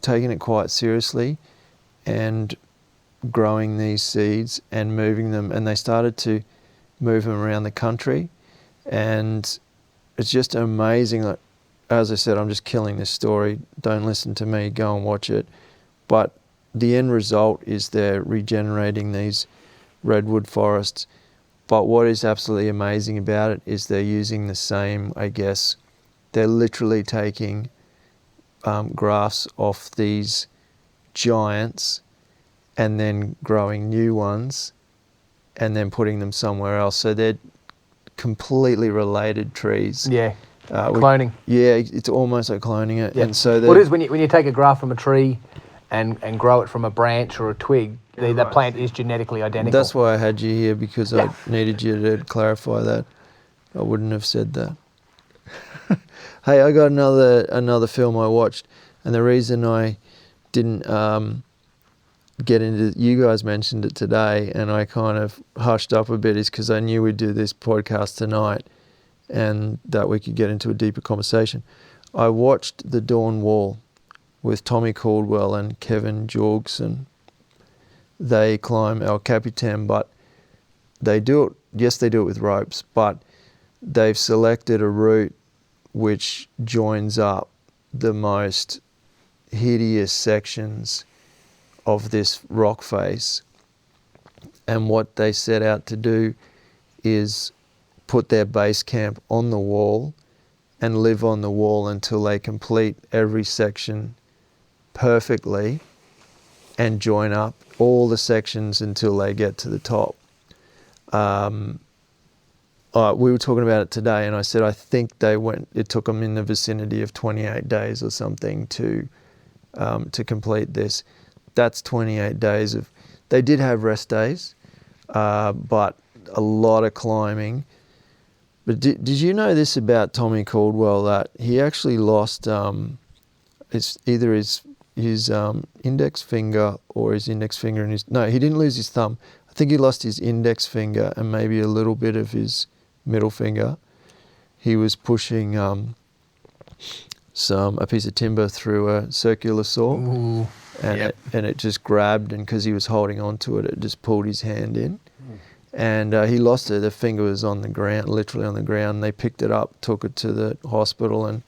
taking it quite seriously and growing these seeds and moving them, and they started to move them around the country, and it's just amazing. Like, as I said, I'm just killing this story. Don't listen to me, go and watch it. But the end result is they're regenerating these redwood forests. But what is absolutely amazing about it is they're using the same, I guess, they're literally taking grafts off these giants and then growing new ones and then putting them somewhere else. So they're completely related trees. Yeah, cloning. It's almost like cloning it. Yeah. And so what it is when you take a graft from a tree and grow it from a branch or a twig, that plant is genetically identical. That's why I had you here, because I needed you to clarify that. I wouldn't have said that. Hey, I got another film I watched, and the reason I didn't get into, you guys mentioned it today, and I kind of hushed up a bit, is because I knew we'd do this podcast tonight, and that we could get into a deeper conversation. I watched The Dawn Wall with Tommy Caldwell and Kevin Jorgson. They climb El Capitan, but they do it with ropes, but they've selected a route which joins up the most hideous sections of this rock face. And what they set out to do is put their base camp on the wall and live on the wall until they complete every section perfectly and join up all the sections until they get to the top. We were talking about it today, and I said I think it took them in the vicinity of 28 days or something to complete this. That's 28 days of. They did have rest days, but a lot of climbing. But did you know this about Tommy Caldwell, that he actually lost it's either his index finger or his index finger and his... No, he didn't lose his thumb. I think he lost his index finger and maybe a little bit of his middle finger. He was pushing a piece of timber through a circular saw. Ooh. And it just grabbed, and because he was holding on to it, it just pulled his hand in. And he lost it. The finger was on the ground, literally on the ground. They picked it up, took it to the hospital, and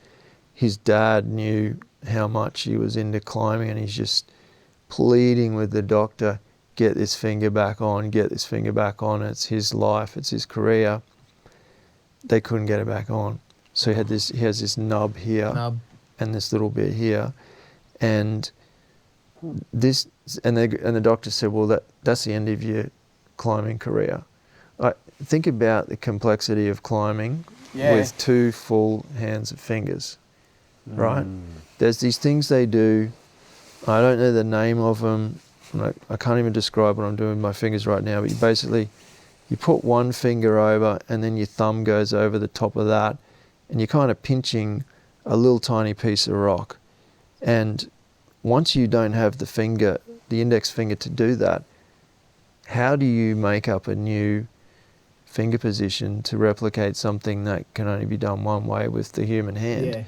his dad knew how much he was into climbing, and he's just pleading with the doctor, get this finger back on, get this finger back on. It's his life, it's his career. They couldn't get it back on. So he has this nub here and this little bit here. And the doctor said, well, that's the end of your climbing career. Think about the complexity of climbing with 2 full hands of fingers, right? There's these things they do. I don't know the name of them. I can't even describe what I'm doing with my fingers right now, but you put one finger over and then your thumb goes over the top of that, and you're kind of pinching a little tiny piece of rock. And once you don't have the index finger to do that, how do you make up a new finger position to replicate something that can only be done one way with the human hand? Yeah.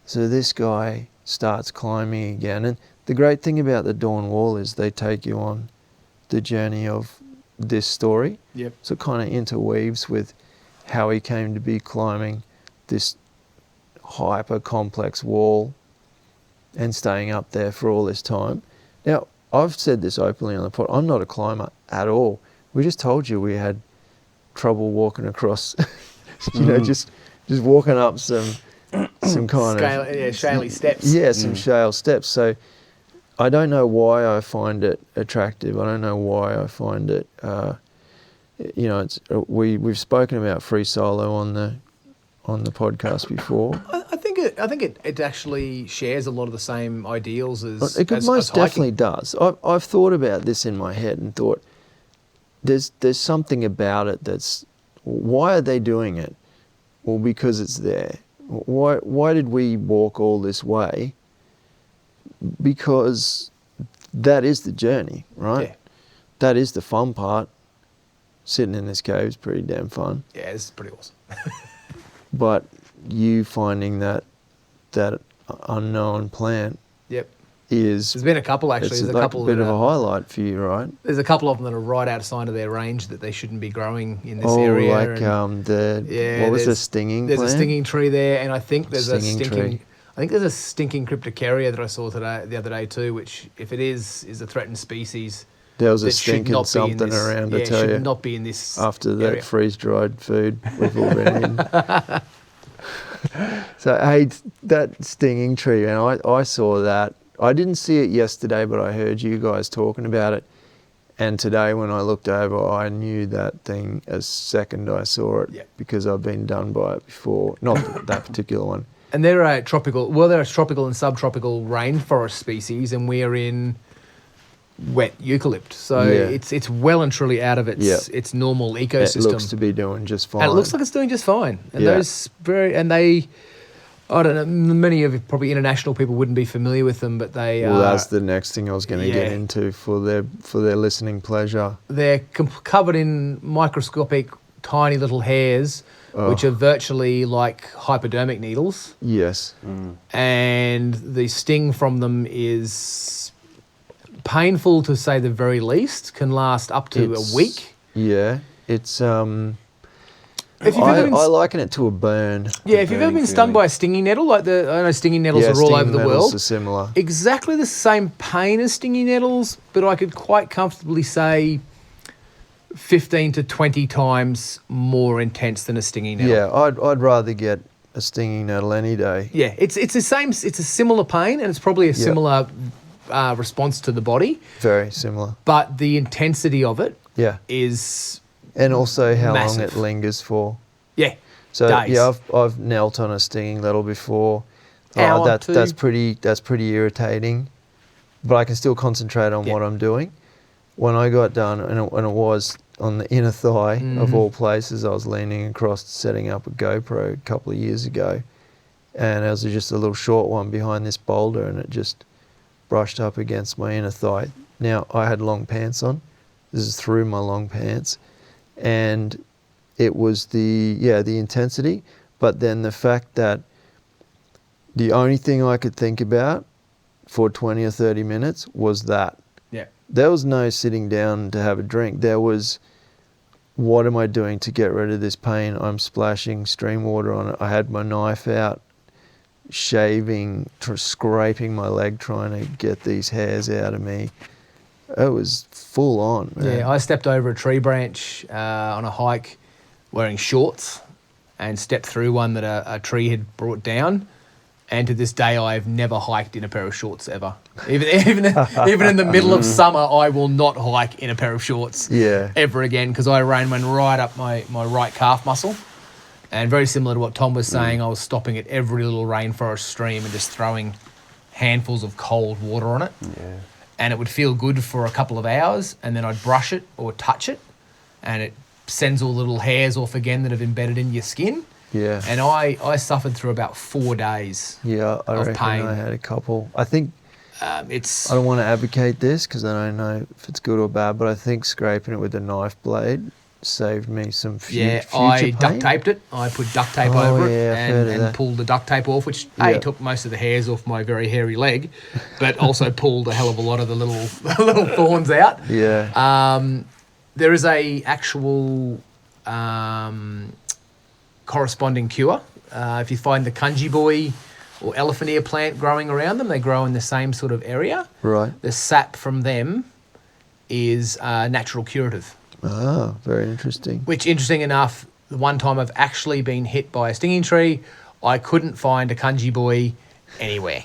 So this guy starts climbing again. And the great thing about the Dawn Wall is they take you on the journey of this story. Yep. So it kind of interweaves with how he came to be climbing this hyper complex wall and staying up there for all this time. Now, I've said this openly on the pod, I'm not a climber at all. We just told you we had trouble walking across, just walking up some kind of... shaly steps. Yeah, some shale steps. So I don't know why I find it attractive. I don't know why I find it, we've spoken about free solo on the podcast before. I think it actually shares a lot of the same ideals as It as most hiking. definitely does. I've thought about this in my head and thought, there's something about it that's... Why are they doing it? Well, because it's there. Why did we walk all this way? Because that is the journey, right? Yeah. That is the fun part. Sitting in this cave is pretty damn fun. Yeah, it's pretty awesome. But you finding that unknown plant is... There's been a couple actually. It's There's like a couple a bit of a highlight for you, right? There's a couple of them that are right outside of their range that they shouldn't be growing in this Oh, area. like what was the stinging plant? There's a stinging tree there, and I think there's a Stinging stinking... tree. I think there's a stinking cryptocarya that I saw the other day too, which, if it is a threatened species... There was a that should stinking not be in something this, around, I yeah, tell you. should not be in this After that area. freeze-dried food we've all been in. So, hey, that stinging tree, and I saw that. I didn't see it yesterday, but I heard you guys talking about it. And today when I looked over, I knew that thing as second I saw it because I've been done by it before. Not that particular one. And they're a tropical and subtropical rainforest species, and we're in wet eucalypt. So it's well and truly out of its normal ecosystem. It looks to be doing just fine. And it looks like it's doing just fine. And I don't know, many of probably international people wouldn't be familiar with them, but they Well, that's the next thing I was going to get into for their listening pleasure. They're covered in microscopic tiny little hairs, which are virtually like hypodermic needles. Yes. And the sting from them is painful to say the very least, can last up to a week. Yeah. It's If you've ever been, I liken it to a burn. yeah, if you've ever been stung by a stinging nettle, I know stinging nettles are all stinging over the nettles world. are similar. Exactly the same pain as stinging nettles, but I could quite comfortably say 15 to 20 times more intense than a stinging nettle. Yeah, I'd rather get a stinging nettle any day. Yeah, it's the same. It's a similar pain, and it's probably a similar response to the body. Very similar. But the intensity of it is is and also how long massive. it lingers for. Yeah. So days. yeah, I've knelt on a stinging nettle before. Hour, two. That's pretty irritating, but I can still concentrate on what I'm doing. When I got done, and it was on the inner thigh of all places, I was leaning across setting up a GoPro a couple of years ago, and it was just a little short one behind this boulder, and it just brushed up against my inner thigh. Now, I had long pants on. This is through my long pants, and it was the intensity, but then the fact that the only thing I could think about for 20 or 30 minutes was that. Yeah. There was no sitting down to have a drink. There was, what am I doing to get rid of this pain? I'm splashing stream water on it. I had my knife out, shaving, scraping my leg, trying to get these hairs out of me. It was full on, man. Yeah, I stepped over a tree branch on a hike wearing shorts and stepped through one that a tree had brought down. And to this day, I've never hiked in a pair of shorts ever. Even in the middle of summer, I will not hike in a pair of shorts ever again, because I ran one right up my right calf muscle. And very similar to what Tom was saying, I was stopping at every little rainforest stream and just throwing handfuls of cold water on it. Yeah. And it would feel good for a couple of hours, and then I'd brush it or touch it, and it sends all the little hairs off again that have embedded in your skin. Yeah. And I suffered through about 4 days. Yeah, I of reckon pain. I had a couple. I think I It's don't want to advocate this because I don't know if it's good or bad, but I think scraping it with a knife blade saved me some future I pain. duct taped it. I put duct tape Oh, over yeah, it I've heard of and that. pulled the duct tape off, which Yeah. took most of the hairs off my very hairy leg, but also pulled a hell of a lot of the little thorns out. Yeah. There is a actual corresponding cure. If you find the kanji boy or elephant ear plant growing around them, they grow in the same sort of area. Right. The sap from them is natural curative. Ah, very interesting. Which, interesting enough, the one time I've actually been hit by a stinging tree, I couldn't find a kanji boy anywhere.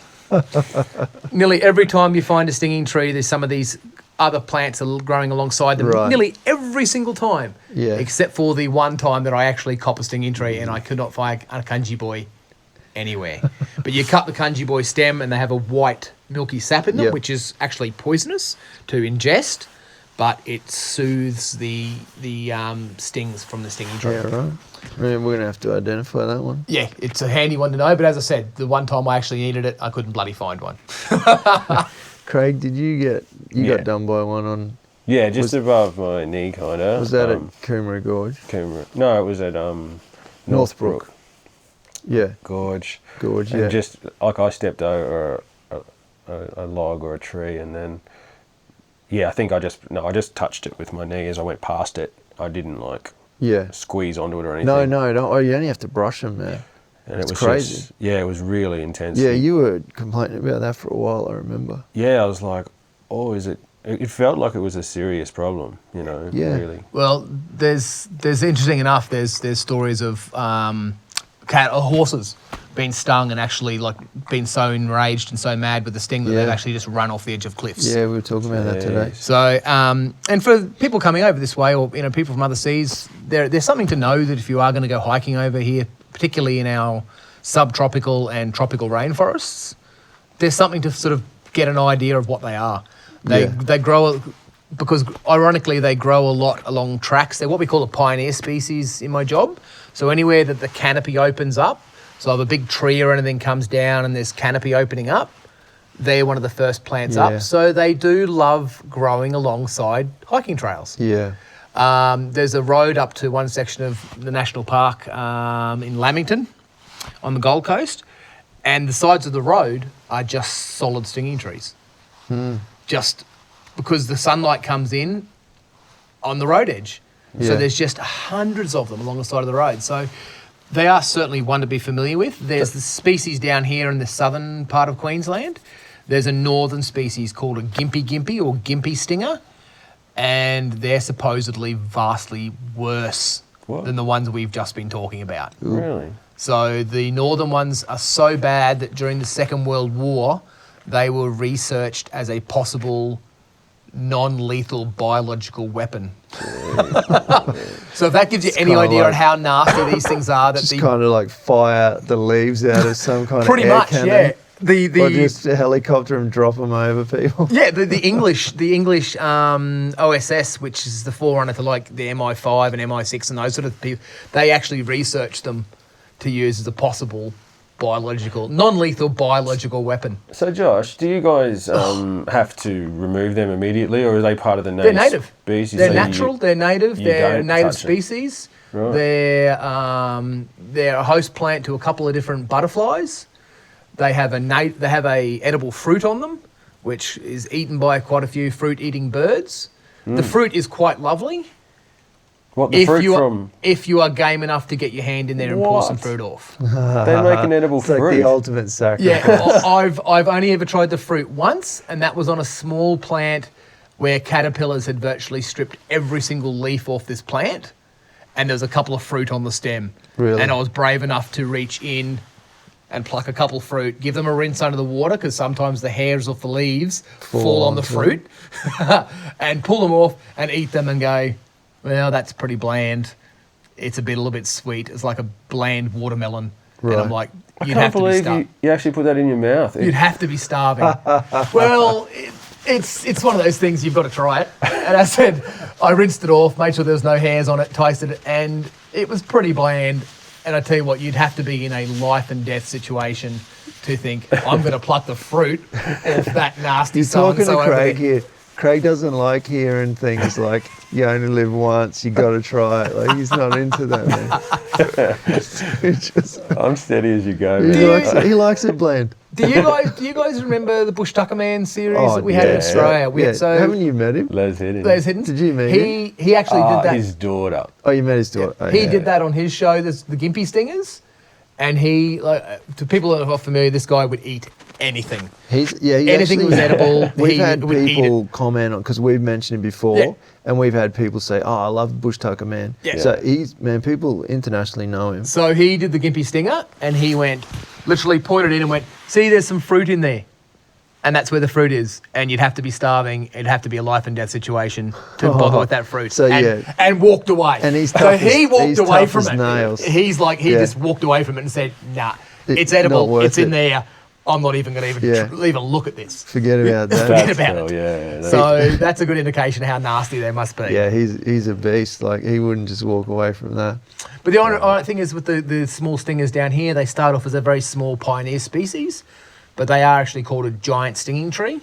Nearly every time you find a stinging tree, there's some of these other plants are growing alongside them. Right. Nearly every single time. Yeah. Except for the one time that I actually cop a stinging tree and I could not find a kanji boy anywhere. But you cut the kanji boy stem and they have a white milky sap in them, Yep. which is actually poisonous to ingest, but it soothes the stings from the stinging tree. Yeah, right. I mean, we're going to have to identify that one. Yeah, it's a handy one to know, but as I said, the one time I actually needed it, I couldn't bloody find one. Craig, did you get Yeah. got done by one on, Yeah, just above my knee, kind of. was that at Coomera Gorge? No, it was at Northbrook Yeah, Gorge. Gorge, And yeah. just like I stepped over a log or a tree, and then I think I just touched it with my knee as I went past it. I didn't like Yeah. squeeze onto it or anything. No, don't. Oh, you only have to brush them, man. And It's it was crazy. just, it was really intense. Yeah, you were complaining about that for a while, I remember. Yeah, I was like, oh, is it? It felt like it was a serious problem, Yeah. really. Well, there's interesting enough. There's stories of horses being stung and actually like been so enraged and so mad with the sting that Yeah. they've actually just run off the edge of cliffs. Yeah, we were talking about that today. Jeez. So, and for people coming over this way, or people from other seas, there's something to know that if you are going to go hiking over here, particularly in our subtropical and tropical rainforests, there's something to sort of get an idea of what they are. They grow because ironically they grow a lot along tracks. They're what we call a pioneer species in my job. So anywhere that the canopy opens up, so if a big tree or anything comes down and there's canopy opening up, they're one of the first plants Yeah. up. So they do love growing alongside hiking trails. Yeah. There's a road up to one section of the national park in Lamington on the Gold Coast, and the sides of the road are just solid stinging trees. Just because the sunlight comes in on the road edge. So Yeah. there's just hundreds of them along the side of the road. So they are certainly one to be familiar with. There's the species down here in the southern part of Queensland. There's a northern species called a gimpy or gimpy stinger, and they're supposedly vastly worse What? than the ones we've just been talking about. Really? So the northern ones are so bad that during the Second World War, they were researched as a possible non-lethal biological weapon. So if that gives you any kinda idea on like- how nasty these things are, that Just kind of like fire the leaves out of some kind pretty of air much, cannon. yeah. Or just a helicopter and drop them over people. Yeah, the English OSS, which is the forerunner to like the MI5 and MI6 and those sort of people, they actually researched them to use as a possible non-lethal biological weapon. So, Josh, do you guys have to remove them immediately, or are they part of the native, They're native. species? They're So natural. They're native. you They're don't native touch them? species. Right. They're a host plant to a couple of different butterflies. They have a edible fruit on them, which is eaten by quite a few fruit-eating birds. The fruit is quite lovely. What, the fruit from? If you are game enough to get your hand in there and pull some What? fruit off. They make an edible It's fruit. like the ultimate sacrifice. Yeah, I've only ever tried the fruit once, and that was on a small plant where caterpillars had virtually stripped every single leaf off this plant, and there was a couple of fruit on the stem. Really? And I was brave enough to reach in and pluck a couple of fruit, give them a rinse under the water, because sometimes the hairs off the leaves fall on the fruit, and pull them off and eat them and go, well, that's pretty bland. It's a little bit sweet. It's like a bland watermelon. Right. And I'm like, I you'd can't have to be believe starving. you actually put that in your mouth. You'd have to be starving. Well, it's one of those things, you've got to try it. And I said, I rinsed it off, made sure there was no hairs on it, tasted it, and it was pretty bland. And I tell you what, you'd have to be in a life and death situation to think, I'm going to pluck the fruit off that nasty You're talking so-and-so to over Craig there. here. Craig doesn't like hearing things like, you only live once, you got to try it. Like, he's not into that, man. It's just, I'm steady as you go, he likes it bland. Do you guys remember the Bush Tucker Man series Oh, that we had in yeah. Australia? Yeah. Haven't you met him? Les Hiddens. Les Hiddens? Did you meet him? He actually did that. His daughter. Oh, you met his daughter. Oh, He yeah. did that on his show, the Gimpy Stingers, and he, to people that are not familiar, this guy would eat anything. He Anything actually, was edible, We've he had would eat people comment on, because we've mentioned him before, Yeah. and we've had people say, "Oh, I love Bush Tucker Man." Yeah. So people internationally know him. So he did the Gimpy Stinger, and he went, literally pointed in and went, see, there's some fruit in there. And that's where the fruit is. And you'd have to be starving. It'd have to be a life and death situation to bother with that fruit. So, and, yeah. and walked away. And he's so tough he as- walked he's away tough from as it. nails. He Yeah. just walked away from it and said, nah, it's Not edible. worth It's in it. there. I'm not even going to Yeah. even look at this. Forget about that. Forget That's about cool, it. yeah. So that's a good indication of how nasty they must be. Yeah, he's a beast. Like, he wouldn't just walk away from that. But the ironic thing is with the small stingers down here, they start off as a very small pioneer species, but they are actually called a giant stinging tree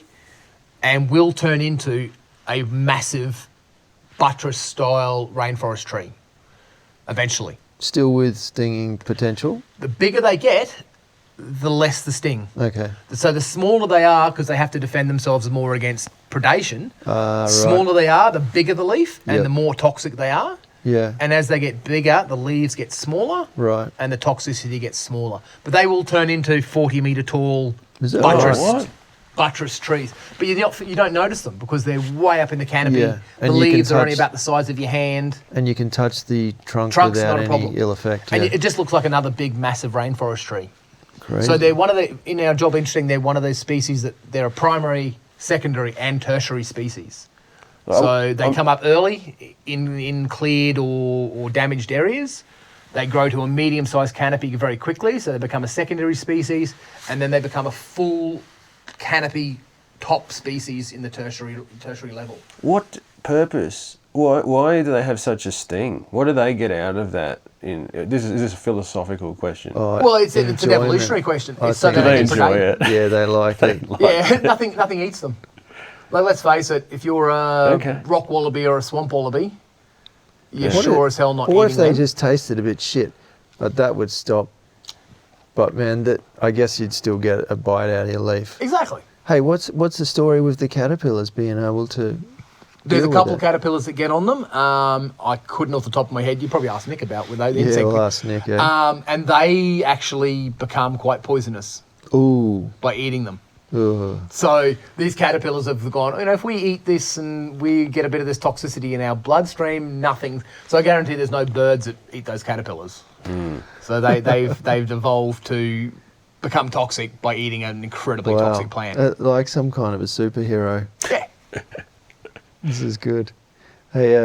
and will turn into a massive buttress-style rainforest tree eventually. Still with stinging potential. The bigger they get, the less the sting. Okay. So the smaller they are, because they have to defend themselves more against predation, Right. smaller they are, the bigger the leaf and Yep. the more toxic they are. Yeah. And as they get bigger, the leaves get smaller. Right. And the toxicity gets smaller. But they will turn into 40-metre tall Is that right? buttress trees. But you don't notice them because they're way up in the canopy. Yeah. The And you can leaves are only touch- about the size of your hand. And you can touch the trunk Trunk's without not a any problem. ill effect. And Yeah. it just looks like another big, massive rainforest tree. Crazy. So they're in our job, interesting, they're one of those species that they're a primary, secondary and tertiary species. So they come up early in cleared or damaged areas. They grow to a medium-sized canopy very quickly, so they become a secondary species, and then they become a full canopy top species in the tertiary level. What purpose? Why do they have such a sting? What do they get out of that? Is this a philosophical question? Oh, Well, it's an enjoyment. evolutionary question. I It's so think they they can enjoy predate. it. Yeah, they like it. Yeah, nothing eats them. Like, let's face it, if you're a Okay. rock wallaby or a swamp wallaby, you're What sure if- as hell not What eating if they them. just tasted a bit shit? But that would stop. But man, I guess you'd still get a bite out of your leaf. Exactly. Hey, what's the story with the caterpillars being able to? There's a deal with couple it? of caterpillars that get on them. I couldn't off the top of my head. You probably asked Nick about with those Yeah, insect. we'll ask Nick. Yeah. And they actually become quite poisonous Ooh. by eating them. Ugh. So these caterpillars have gone, if we eat this and we get a bit of this toxicity in our bloodstream, nothing. So I guarantee there's no birds that eat those caterpillars. So they've evolved to become toxic by eating an incredibly Wow. toxic plant. Like some kind of a superhero. Yeah. This is good. Hey,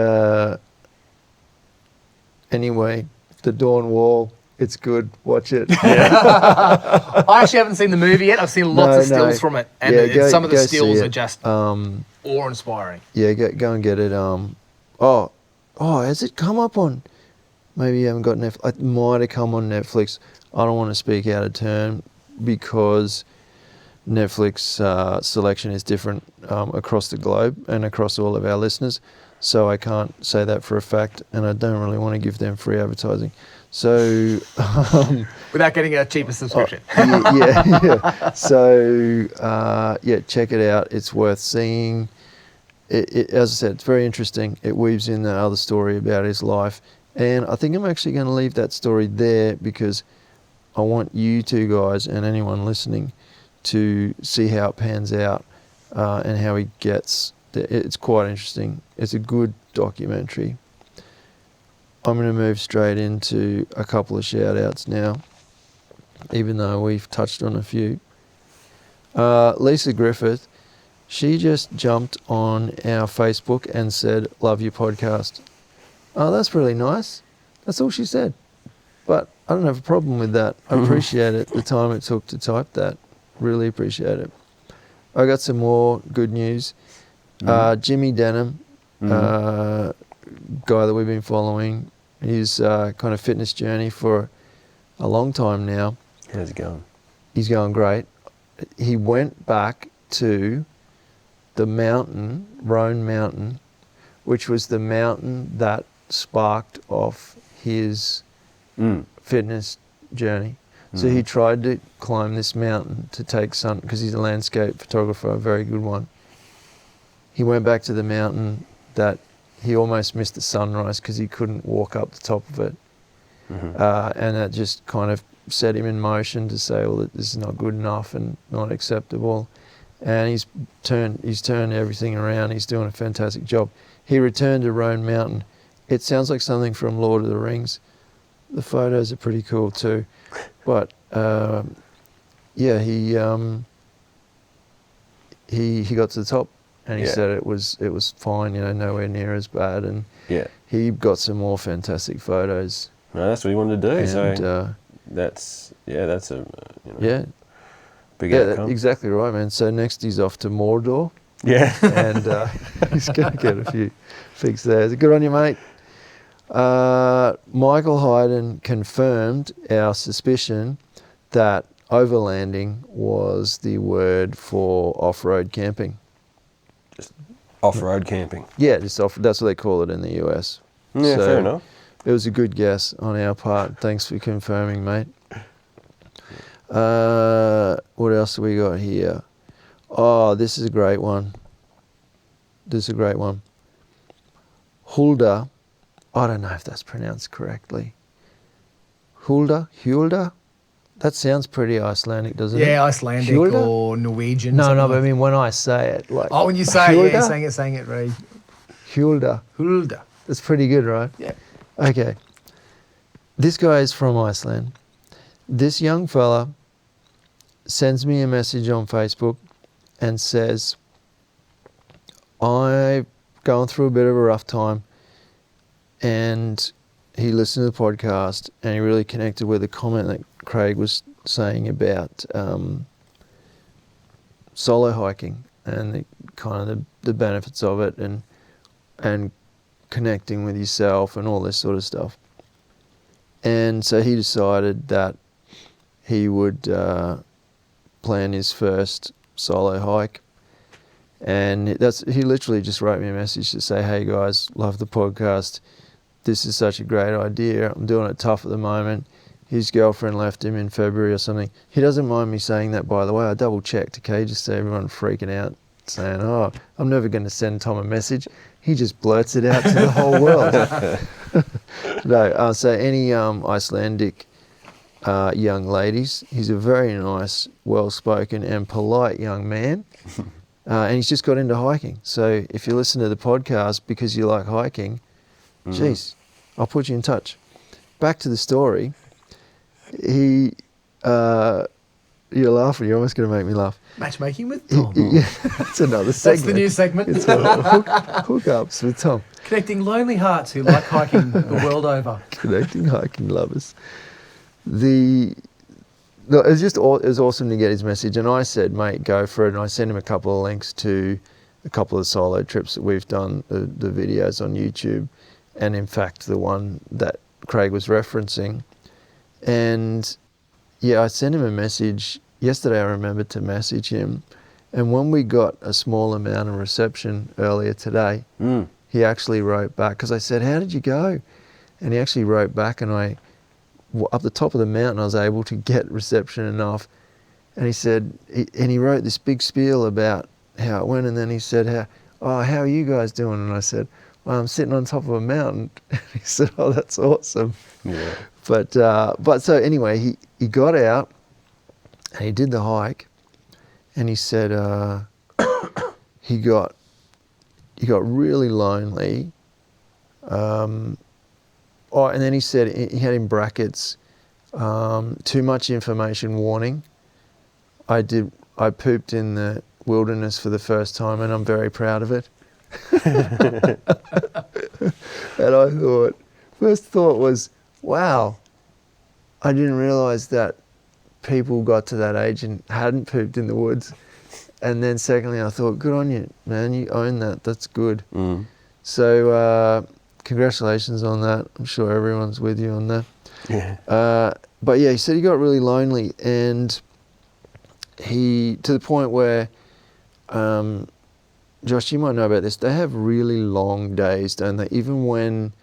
anyway, the Dawn Wall. It's good. Watch it. I actually haven't seen the movie yet. I've seen lots of stills from it, and Yeah, some of the go see stills it. are just awe-inspiring. Yeah, go and get it. Oh, has it come up on? maybe you haven't got Netflix. It might have come on Netflix. I don't want to speak out of turn because Netflix selection is different across the globe and across all of our listeners. So I can't say that for a fact, and I don't really want to give them free advertising. So without getting a cheaper subscription. yeah. So check it out. It's worth seeing. As I said, it's very interesting. It weaves in that other story about his life, and I think I'm actually going to leave that story there because I want you two guys and anyone listening to see how it pans out and how he gets. It's quite interesting. It's a good documentary. I'm going to move straight into a couple of shout-outs now, even though we've touched on a few. Lisa Griffith, she just jumped on our Facebook and said, "Love your podcast." Oh, that's really nice. That's all she said. But I don't have a problem with that. I appreciate it, the time it took to type that. Really appreciate it. I got some more good news. Jimmy Denham, guy that we've been following, his kind of fitness journey for a long time now. How's it going? He's going great. He went back to the mountain, Roan Mountain, which was the mountain that sparked off his fitness journey. So he tried to climb this mountain to take sun, because he's a landscape photographer, a very good one. He went back to the mountain that he almost missed the sunrise because he couldn't walk up the top of it. And that just kind of set him in motion to say, well, this is not good enough and not acceptable. And he's turned everything around. He's doing a fantastic job. He returned to Roan Mountain. It sounds like something from Lord of the Rings. The photos are pretty cool too. But he got to the top. And he said it was fine, nowhere near as bad. And he got some more fantastic photos. No, that's what he wanted to do. And, so that's a big yeah, outcome. Exactly right, man. So next he's off to Mordor. Yeah, and he's going to get a few figs there. Good on you, mate. Michael Hayden confirmed our suspicion that overlanding was the word for off-road camping. Off-road camping. Yeah, just off. That's what they call it in the US. Yeah, fair enough. It was a good guess on our part. Thanks for confirming, mate. What else have we got here? Oh, this is a great one. Hulda. I don't know if that's pronounced correctly. Hulda? That sounds pretty Icelandic, doesn't it? Yeah, Icelandic Hulda? or Norwegian. No, but like. I mean when I say it, like. Oh, when you say it, yeah, Hulda? saying it very. Hulda. That's pretty good, right? Yeah. Okay. This guy is from Iceland. This young fella sends me a message on Facebook and says, "I've gone through a bit of a rough time," and he listened to the podcast and he really connected with a comment that Craig was saying about solo hiking and the benefits of it and connecting with yourself and all this sort of stuff. And so he decided that he would plan his first solo hike. And he literally just wrote me a message to say, "Hey guys, love the podcast. This is such a great idea. I'm doing it tough at the moment." His girlfriend left him in February or something. He doesn't mind me saying that, by the way. I double checked, okay, just so everyone freaking out, saying, "Oh, I'm never going to send Tom a message." He just blurts it out to the whole world. No, so any Icelandic young ladies, he's a very nice, well-spoken and polite young man. And he's just got into hiking. So if you listen to the podcast because you like hiking, geez, I'll put you in touch. Back to the story. You're laughing. You're almost going to make me laugh. Matchmaking with Tom. Yeah, that's another segment. That's the new segment. It's hookups with Tom. Connecting lonely hearts who like hiking the world over. Connecting hiking lovers. It was awesome to get his message, and I said, "Mate, go for it." And I sent him a couple of links to a couple of solo trips that we've done, the videos on YouTube, and in fact the one that Craig was referencing. And yeah, I sent him a message yesterday. I remembered to message him, and when we got a small amount of reception earlier today, he actually wrote back, because I said, "How did you go?" And he actually wrote back, and up the top of the mountain, I was able to get reception enough. And he said, and he wrote this big spiel about how it went, and then he said, how are you guys doing? And I said, well, I'm sitting on top of a mountain. And he said, oh, that's awesome. Yeah. But so anyway, he got out and he did the hike, and he said he got really lonely. And then he said, he had in brackets, too much information warning. I pooped in the wilderness for the first time, and I'm very proud of it. And I thought, first thought was, wow, I didn't realise that people got to that age and hadn't pooped in the woods. And then secondly, I thought, good on you, man, you own that, that's good. So congratulations on that. I'm sure everyone's with you on that. Yeah. But yeah, he said he got really lonely, and to the point where, Josh, you might know about this, they have really long days, don't they? Even when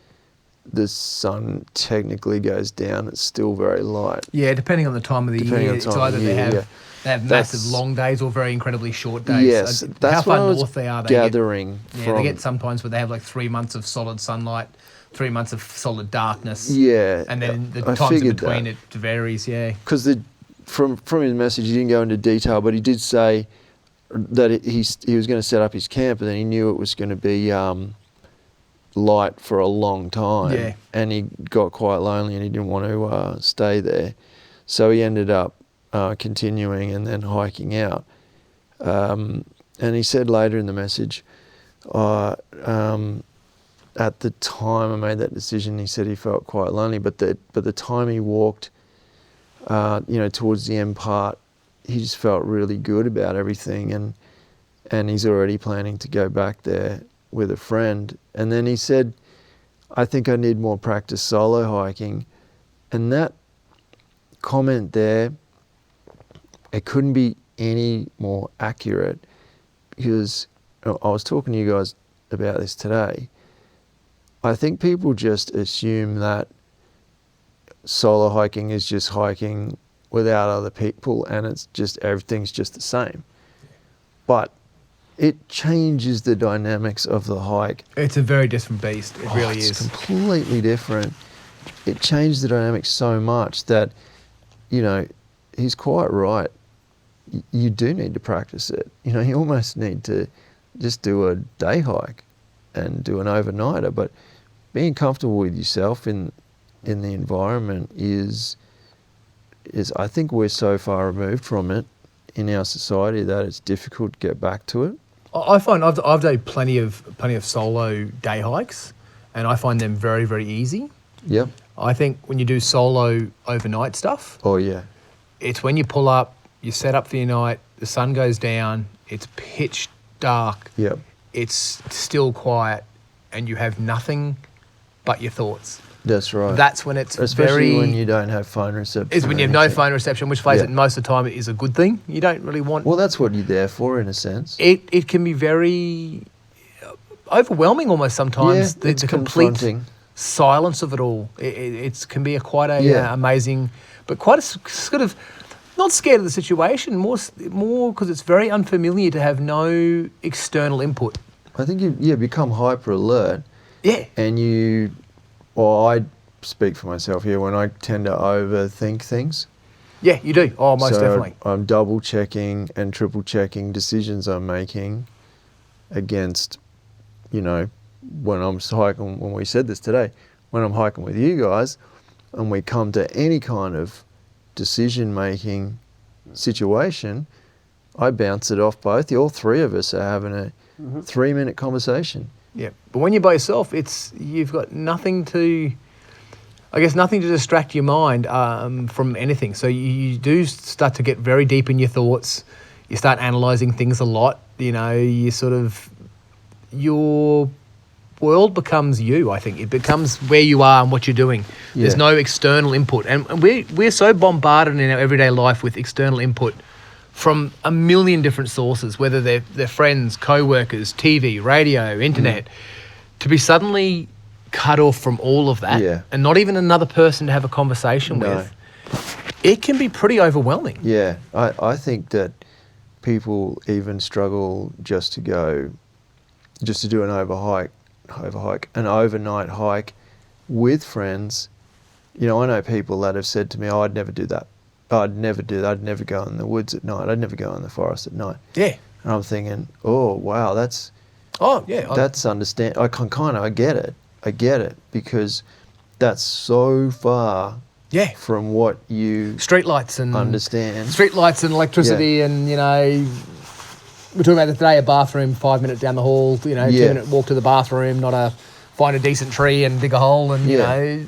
the sun technically goes down, it's still very light. Yeah, depending on the time of the year. It's either they have massive long days or very incredibly short days. Yes, that's how far what I was north they are. gathering from. They get sometimes where they have like 3 months of solid sunlight, 3 months of solid darkness. Yeah. And then the I times in figured between, that. it varies, yeah. Because from his message, he didn't go into detail, but he did say that he was going to set up his camp, and then he knew it was going to be light for a long time. Yeah. And he got quite lonely, and he didn't want to stay there. So he ended up continuing and then hiking out. And he said later in the message, at the time I made that decision, he said he felt quite lonely, but the time he walked, towards the end part, he just felt really good about everything, and he's already planning to go back there with a friend. And then he said, I think I need more practice solo hiking. And that comment there, it couldn't be any more accurate, because I was talking to you guys about this today. I think people just assume that solo hiking is just hiking without other people, and it's just everything's just the same. But it changes the dynamics of the hike. It's a very different beast. It really is. It's completely different. It changed the dynamics so much that, he's quite right. You do need to practice it. You almost need to just do a day hike and do an overnighter. But being comfortable with yourself in the environment is I think we're so far removed from it in our society that it's difficult to get back to it. I find I've done plenty of solo day hikes, and I find them very, very easy. Yep. I think when you do solo overnight stuff, Oh yeah. it's when you pull up, you set up for your night, the sun goes down, it's pitch dark, Yep. it's still quiet, and you have nothing but your thoughts. That's right. That's when it's especially when you don't have phone reception. Is when you have no phone reception, which face it, most of the time it is a good thing. You don't really want. Well, that's what you're there for, in a sense. It can be very overwhelming almost sometimes. Yeah, it's the complete confronting. silence of it all. It can be quite a amazing, but quite a sort of not scared of the situation. More because it's very unfamiliar to have no external input. I think you become hyper alert. Yeah. And well, I speak for myself here when I tend to overthink things. Yeah, you do. Oh, most definitely. I'm double checking and triple checking decisions I'm making against, when I'm hiking, when we said this today, when I'm hiking with you guys and we come to any kind of decision making situation, I bounce it off both. All three of us are having a 3-minute conversation. Yeah, but when you're by yourself, you've got nothing to distract your mind from anything. So you do start to get very deep in your thoughts. You start analysing things a lot. You're world becomes you, I think. It becomes where you are and what you're doing. There's Yeah. no external input. And we're so bombarded in our everyday life with external input from a million different sources, whether they're friends, co-workers, TV, radio, internet, to be suddenly cut off from all of that Yeah. and not even another person to have a conversation No. with, it can be pretty overwhelming. Yeah, I think that people even struggle just to do an an overnight hike with friends. You know, I know people that have said to me, "Oh, I'd never do that. I'd never do that. I'd never go in the woods at night. I'd never go in the forest at night." Yeah. And I'm thinking, "Oh, wow, that's understand. I get it. I get it because that's so far Yeah. from what you Streetlights and understand. streetlights and electricity and, you know, we're talking about the today, a bathroom 5 minutes down the hall, you know, Yeah. 2-minute walk to the bathroom, not find a decent tree and dig a hole and, you Yeah. know.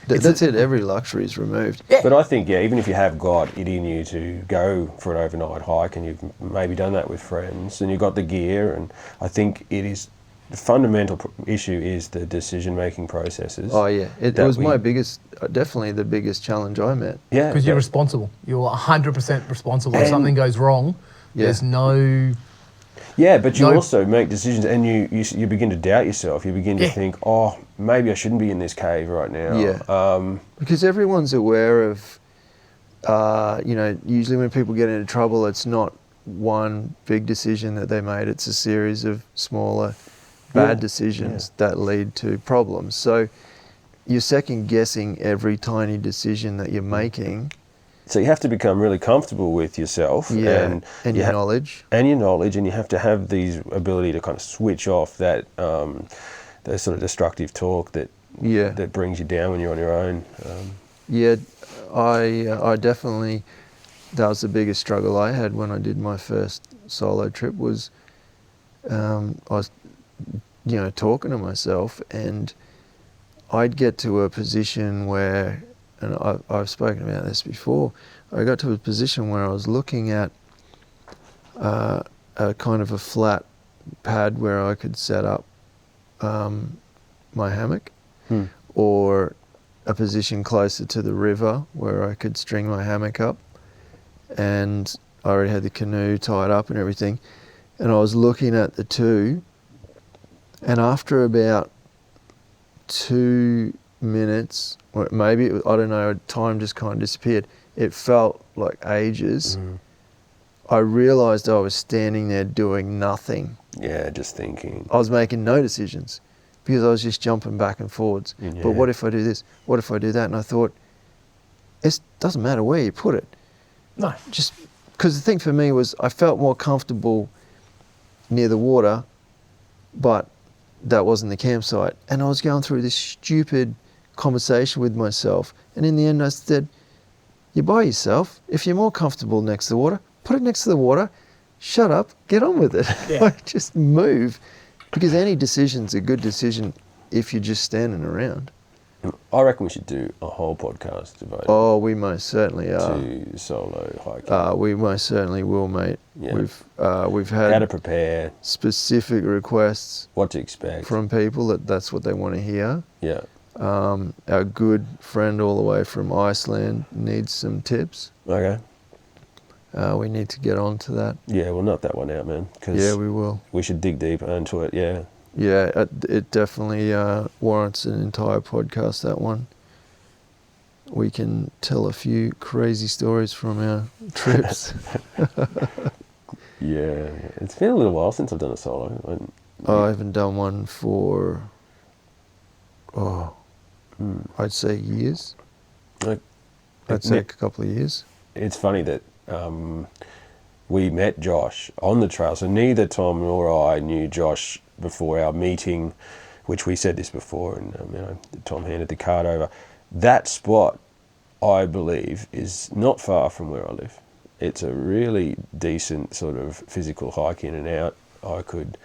That's it. Every luxury is removed. Yeah. But I think, even if you have got it in you to go for an overnight hike and you've maybe done that with friends and you've got the gear, and I think it is the fundamental issue is the decision-making processes. Oh yeah, it that was we- my biggest, definitely the biggest challenge I met. Yeah, Because you're that- responsible. You're 100% responsible. If And- something goes wrong, Yeah. there's no... Yeah, but you No- also make decisions, and you begin to doubt yourself. You begin to Yeah. think, oh, maybe I shouldn't be in this cave right now. Yeah. Because everyone's aware of, you know, usually when people get into trouble, it's not one big decision that they made. It's a series of smaller bad Yeah. decisions that lead to problems. So you're second guessing every tiny decision that you're making. So you have to become really comfortable with yourself And you your ha- knowledge. and your knowledge, and you have to have these ability to kind of switch off that sort of destructive talk that Yeah. that brings you down when you're on your own. Yeah, I definitely, that was the biggest struggle I had when I did my first solo trip was I was, you know, talking to myself, and I'd get to a position where, and I've spoken about this before, I got to a position where I was looking at a kind of a flat pad where I could set up my hammock, or a position closer to the river where I could string my hammock up, and I already had the canoe tied up and everything, and I was looking at the two, and after about 2 minutes, or maybe it was, I don't know, time just kind of disappeared. It felt like ages. I realised I was standing there doing nothing. Yeah, just thinking. I was making no decisions because I was just jumping back and forwards. Yeah. But what if I do this? What if I do that? And I thought, it doesn't matter where you put it. No. Just because the thing for me was I felt more comfortable near the water, but that wasn't the campsite. And I was going through this stupid conversation with myself. And in the end, I said, you're by yourself. If you're more comfortable next to the water, put it next to the water. Shut up. Get on with it. Yeah. Like, just move. Because any decision's a good decision if you're just standing around. I reckon we should do a whole podcast devoted Oh, we most certainly are. to solo hiking. We most certainly will, mate. Yeah. We've How to had prepare, specific requests what to expect. from people that's what they want to hear. Yeah. Our good friend all the way from Iceland needs some tips. Okay. We need to get on to that. Yeah, we'll knock that one out, man. Because Yeah, we will. we should dig deep into it. Yeah. Yeah, it definitely warrants an entire podcast, that one. We can tell a few crazy stories from our trips. Yeah. It's been a little while since I've done a solo. I haven't done one for, I'd say years. Like, I'd say a couple of years. it's funny that we met Josh on the trail. So neither Tom nor I knew Josh before our meeting, which we said this before, and Tom handed the card over. That spot, I believe, is not far from where I live. It's a really decent sort of physical hike in and out. I could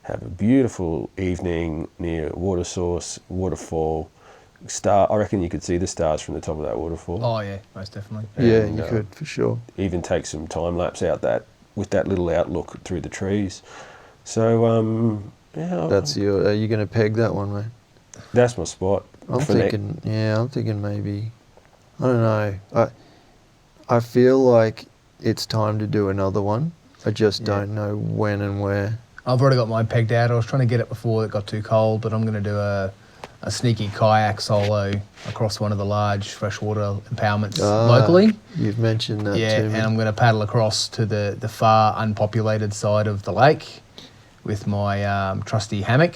have a beautiful evening near a water source, waterfall. I reckon you could see the stars from the top of that waterfall. Oh, yeah, most definitely. Yeah, And, you could, for sure. Even take some time lapse out that with that little outlook through the trees. So Yeah, That's your. Are you going to peg that one, mate? that's my spot. I'm for next- thinking. Yeah, I'm thinking maybe. I don't know. I feel like it's time to do another one. I just don't know when and where. I've already got mine pegged out. I was trying to get it before it got too cold, but I'm going to do a sneaky kayak solo across one of the large freshwater impoundments locally. You've mentioned that to me. And I'm going to paddle across to the far unpopulated side of the lake with my trusty hammock,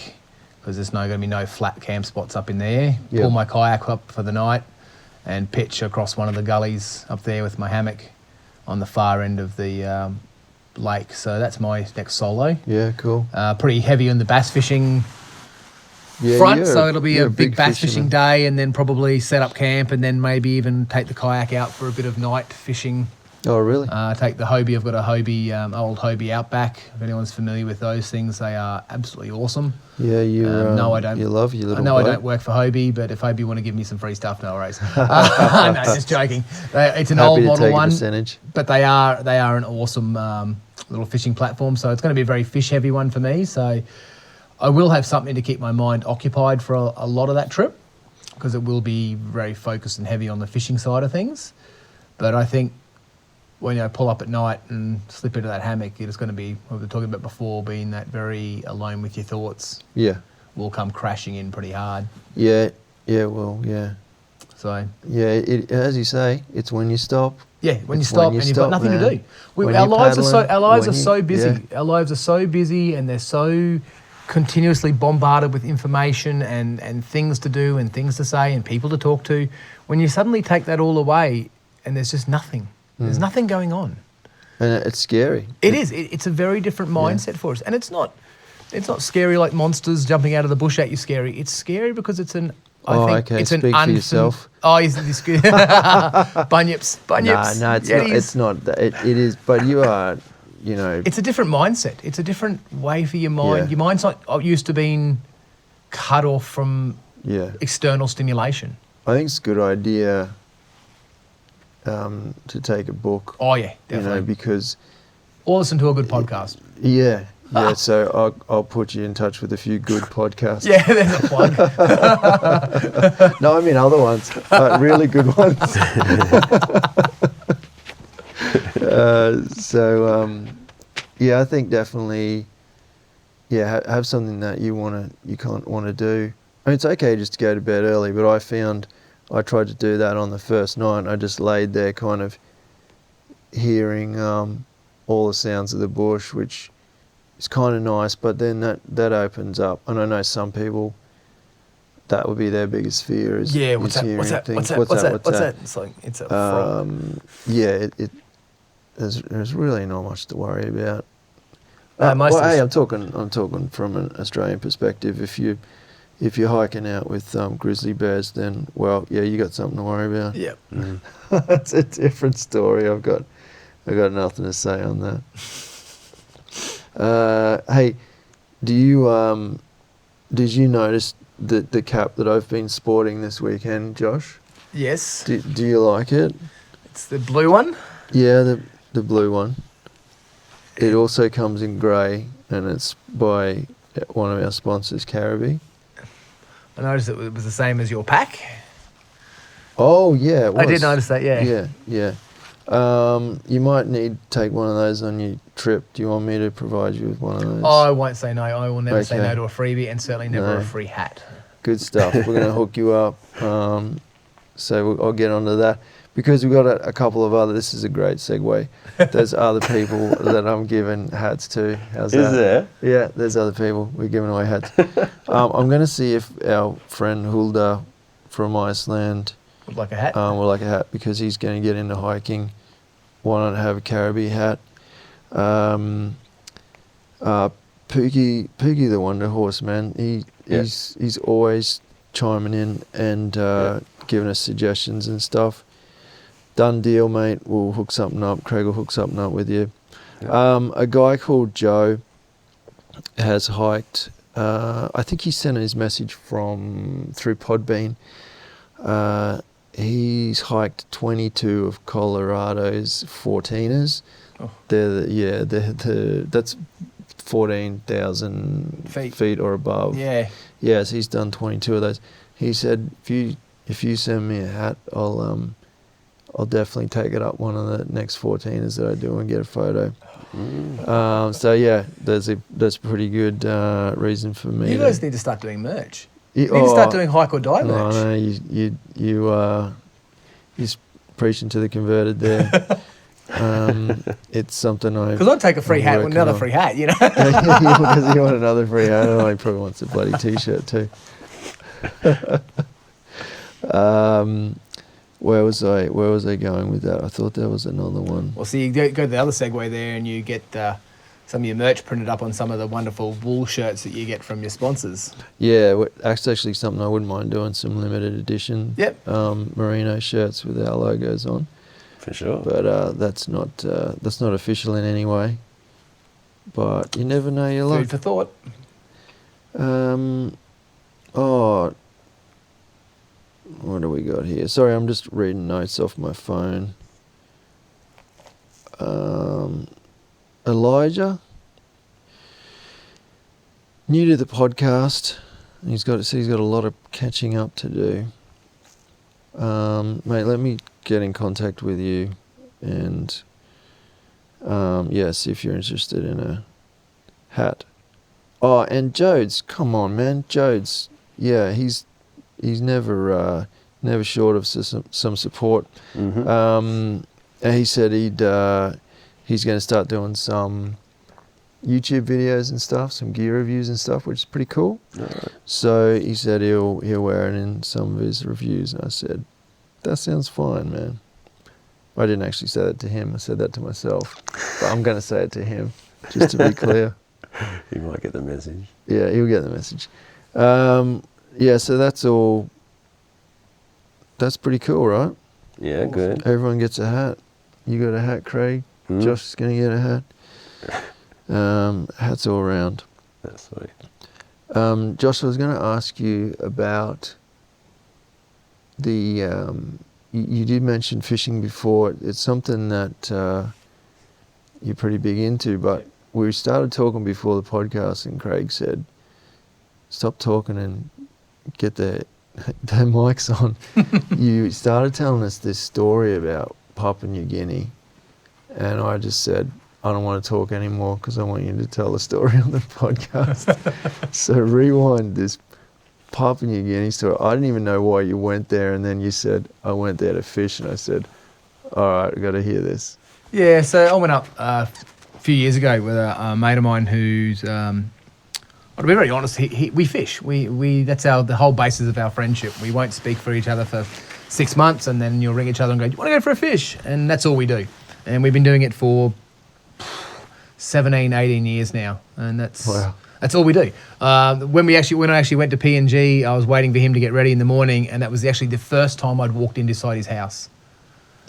because there's going to be no flat camp spots up in there. Yep. Pull my kayak up for the night and pitch across one of the gullies up there with my hammock on the far end of the lake. So that's my next solo. Yeah, cool. Pretty heavy on the bass fishing front, so it'll be a big bass fishing day, and then probably set up camp, and then maybe even take the kayak out for a bit of night fishing. Oh, really? Take the Hobie. I've got a Hobie, old Hobie Outback. If anyone's familiar with those things, they are absolutely awesome. Yeah, you. No, I don't. You love your little. I know boat. I don't work for Hobie, but if Hobie want to give me some free stuff, no worries. No, just joking. It's an Happy old to model take a one, percentage. but they are an awesome little fishing platform. So it's going to be a very fish heavy one for me. So I will have something to keep my mind occupied for a lot of that trip, because it will be very focused and heavy on the fishing side of things. But I think when I pull up at night and slip into that hammock, it's going to be, what we were talking about before, being that very alone with your thoughts. Yeah. Will come crashing in pretty hard. Yeah. Yeah. Well. Yeah. So Yeah. As you say, it's when you stop. yeah, when you It's stop when you and you've got stop, nothing man. to do. When Our you're lives paddling, are so busy. yeah. Our lives are so busy, and they're so continuously bombarded with information and things to do and things to say and people to talk to. When you suddenly take that all away and there's just nothing. There's nothing going on. And it's scary. It is. It's a very different mindset for us, and it's not scary like monsters jumping out of the bush at you. Scary. It's scary because it's an. Okay. It's Speak for yourself. Oh, is this good? Bunyips. No, it's not. It's not. It is. But you are. You know. It's a different mindset. It's a different way for your mind. Yeah. Your mind's not used to being cut off from external stimulation. I think it's a good idea to take a book. Oh yeah, definitely. Because. Or listen to a good podcast. Yeah. Yeah, so I'll put you in touch with a few good podcasts. Yeah, there's a plug. No, I mean other ones, really good ones. Yeah, I think definitely, have something that you can't want to do. I mean, it's okay just to go to bed early, but I found I tried to do that on the first night. I just laid there kind of hearing all the sounds of the bush, which is kind of nice, but then that opens up. And I know some people, that would be their biggest fear is What's hearing that? things. What's that? It's like it's a frog. There's really not much to worry about. Most I'm talking from an Australian perspective. If you're hiking out with grizzly bears, then you got something to worry about. Yeah. That's a different story. I've got nothing to say on that. Hey, did you notice the cap that I've been sporting this weekend, Josh? Yes. Do you like it? It's the blue one? Yeah, the blue one. It also comes in grey, and it's by one of our sponsors, Caribbean. I noticed it was the same as your pack. Oh, yeah, it was. I did notice that, yeah. Yeah. You might need to take one of those on your trip. Do you want me to provide you with one of those? Oh, I won't say no. I will never say no to a freebie, and certainly never a free hat. Good stuff. We're going to hook you up. So I'll get onto that. Because we've got a couple of other, this is a great segue. There's other people that I'm giving hats to. How's that? Is there? Yeah, there's other people. We're giving away hats. I'm going to see if our friend Hulda from Iceland Would like a hat? would like a hat, because he's going to get into hiking. Why not have a Caribbean hat? Pookie the Wonder Horse, man. He's always chiming in and giving us suggestions and stuff. Done deal, mate. We'll hook something up. Craig will hook something up with you. Yeah. A guy called Joe has hiked. I think he sent his message through Podbean. He's hiked 22 of Colorado's 14ers. Oh. That's 14,000 Feet. feet or above. Yeah. Yes, he's done 22 of those. He said, if you send me a hat, I'll definitely take it up one of the next 14ers that I do and get a photo. So yeah, that's a pretty good reason for me. You guys need to start doing merch. You You need to start doing hike or die merch. No, you're preaching to the converted there. It's something I. Because I'd take a free hat with another free hat, you know. Because you want another free hat, and I probably wants a bloody t-shirt too. Where was I going with that? I thought there was another one. Well, see, you go to the other segue there, and you get some of your merch printed up on some of the wonderful wool shirts that you get from your sponsors. Yeah, that's actually something I wouldn't mind doing. Some limited edition. Yep. Merino shirts with our logos on. For sure. But that's not official in any way. But you never know your luck. Food for thought. What do we got here? Sorry, I'm just reading notes off my phone. Elijah, new to the podcast. He's got a lot of catching up to do. Mate, let me get in contact with you and see if you're interested in a hat. Oh, and Jodes, come on, man, Jodes. Yeah, he's never short of some support. Mm-hmm. And he said he's going to start doing some YouTube videos and stuff, some gear reviews and stuff, which is pretty cool. Right. So he said he'll wear it in some of his reviews, and I said, that sounds fine, man. I didn't actually say that to him. I said that to myself, but I'm going to say it to him just to be clear. He might get the message. Yeah, he'll get the message. So that's all. That's pretty cool, right? Yeah, good. Everyone gets a hat. You got a hat, Craig. Josh is going to get a hat. Hats all around. That's sweet. Josh, I was going to ask you about the. You did mention fishing before. It's something that you're pretty big into, but we started talking before the podcast, and Craig said, "Stop talking and get the mics on." You started telling us this story about Papua New Guinea, and I just said, I don't want to talk anymore because I want you to tell the story on the podcast. So rewind this Papua New Guinea story. I didn't even know why you went there, and then you said, I went there to fish, and I said, all right, I've got to hear this. Yeah, so I went up a few years ago with a mate of mine who's... to be very honest, we fish. We that's the whole basis of our friendship. We won't speak for each other for 6 months, and then you'll ring each other and go, "Do you want to go for a fish?" And that's all we do. And we've been doing it for 17, 18 years now, and that's all we do. When I actually went to PNG, I was waiting for him to get ready in the morning, and that was actually the first time I'd walked inside his house.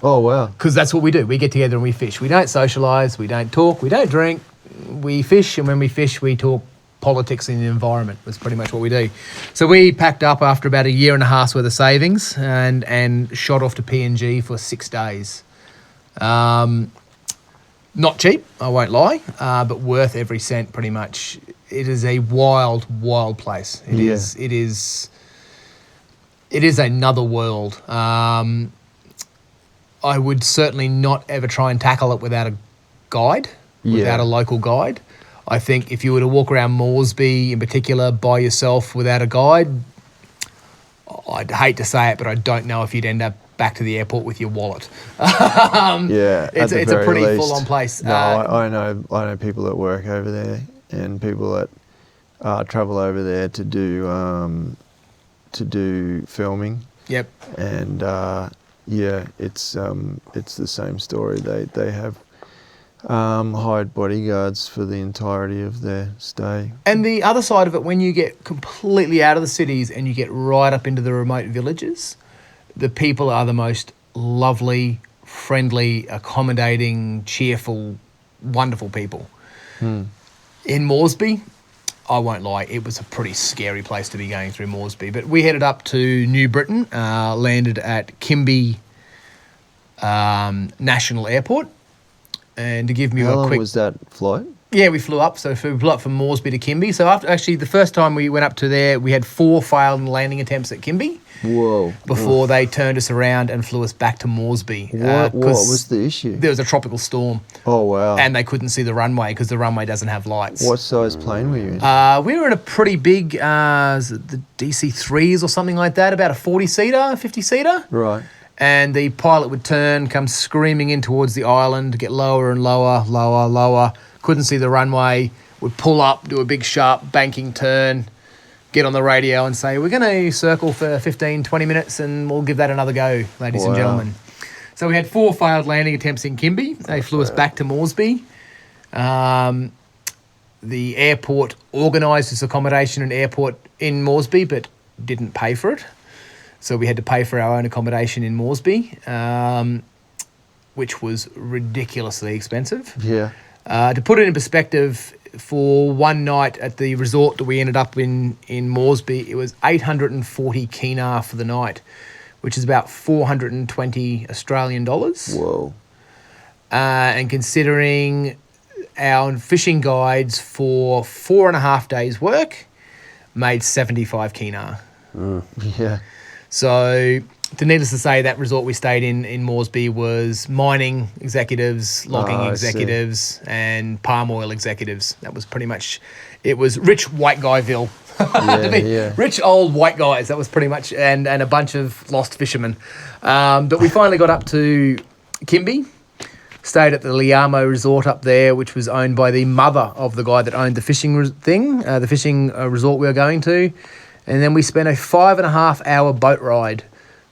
Oh wow! Because that's what we do. We get together and we fish. We don't socialise. We don't talk. We don't drink. We fish, and when we fish, we talk politics in the environment. Was pretty much what we do. So we packed up after about a year and a half's worth of savings and shot off to PNG for 6 days. Not cheap, I won't lie, but worth every cent pretty much. It is a wild, wild place. It is another world. I would certainly not ever try and tackle it without a guide, without a local guide. I think if you were to walk around Moresby in particular by yourself without a guide, I'd hate to say it, but I don't know if you'd end up back to the airport with your wallet. It's a pretty full-on place. No, I know people that work over there and people that travel over there to do filming. Yep. And it's the same story. They have hired bodyguards for the entirety of their stay. And the other side of it, when you get completely out of the cities and you get right up into the remote villages, the people are the most lovely, friendly, accommodating, cheerful, wonderful people. In Moresby, I won't lie, it was a pretty scary place to be going through Moresby. But we headed up to New Britain, landed at Kimby National Airport. And to give me How a long quick... was that flight? Yeah, we flew up. So we flew up from Moresby to Kimby. So the first time we went up to there, we had 4 failed landing attempts at Kimby Whoa. before they turned us around and flew us back to Moresby. What was the issue? There was a tropical storm. Oh, wow. And they couldn't see the runway because the runway doesn't have lights. What size plane were you in? We were in a pretty big, the DC-3s or something like that, about a 40-seater, 50-seater. Right. And the pilot would come screaming in towards the island, get lower and lower, lower, lower. Couldn't see the runway, would pull up, do a big sharp banking turn, get on the radio and say, we're going to circle for 15, 20 minutes and we'll give that another go, ladies and gentlemen. So we had 4 failed landing attempts in Kimby. They flew us back to Moresby. The airport organised this accommodation and airport in Moresby, but didn't pay for it. So we had to pay for our own accommodation in Moresby, which was ridiculously expensive. Yeah. To put it in perspective, for one night at the resort that we ended up in Moresby, it was 840 kina for the night, which is about 420 Australian dollars. Whoa. And considering our fishing guides for 4.5 days' work made 75 kina. Yeah. So, needless to say, that resort we stayed in Moresby was mining executives, logging executives, and palm oil executives. That was pretty much, it was rich white guyville. Rich old white guys. That was pretty much, and a bunch of lost fishermen. But we finally got up to Kimby, stayed at the Liamo resort up there, which was owned by the mother of the guy that owned the fishing resort we were going to. And then we spent a 5.5-hour boat ride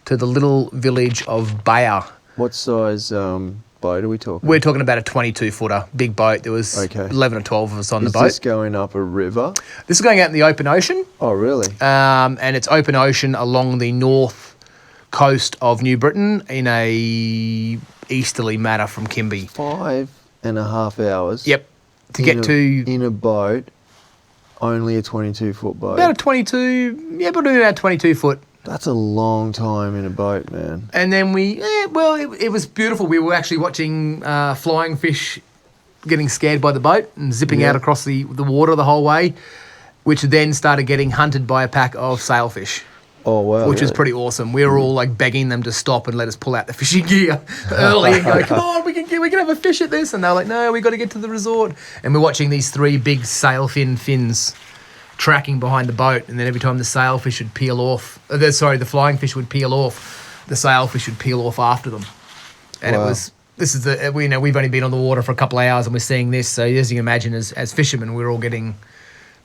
to the little village of Bayer. What size boat are we talking? We're talking about a 22-footer, big boat. There was 11 or 12 of us on the boat. Is this going up a river? This is going out in the open ocean. Oh, really? And it's open ocean along the north coast of New Britain in a easterly manner from Kimby. 5.5 hours. Yep. To get to... In a boat, only a 22-foot boat. About a 22... Yeah, but about 22-foot. That's a long time in a boat, man. And then it was beautiful. We were actually watching flying fish getting scared by the boat and zipping out across the water the whole way, which then started getting hunted by a pack of sailfish. Oh, wow. Which was pretty awesome. We were all like begging them to stop and let us pull out the fishing gear early and go, come on, we can have a fish at this. And they're like, no, we got to get to the resort. And we're watching these 3 big fins tracking behind the boat, and then every time the sailfish would peel off, the flying fish would peel off, the sailfish would peel off after them. And we've only been on the water for a couple of hours and we're seeing this. So as you can imagine, as fishermen, we're all getting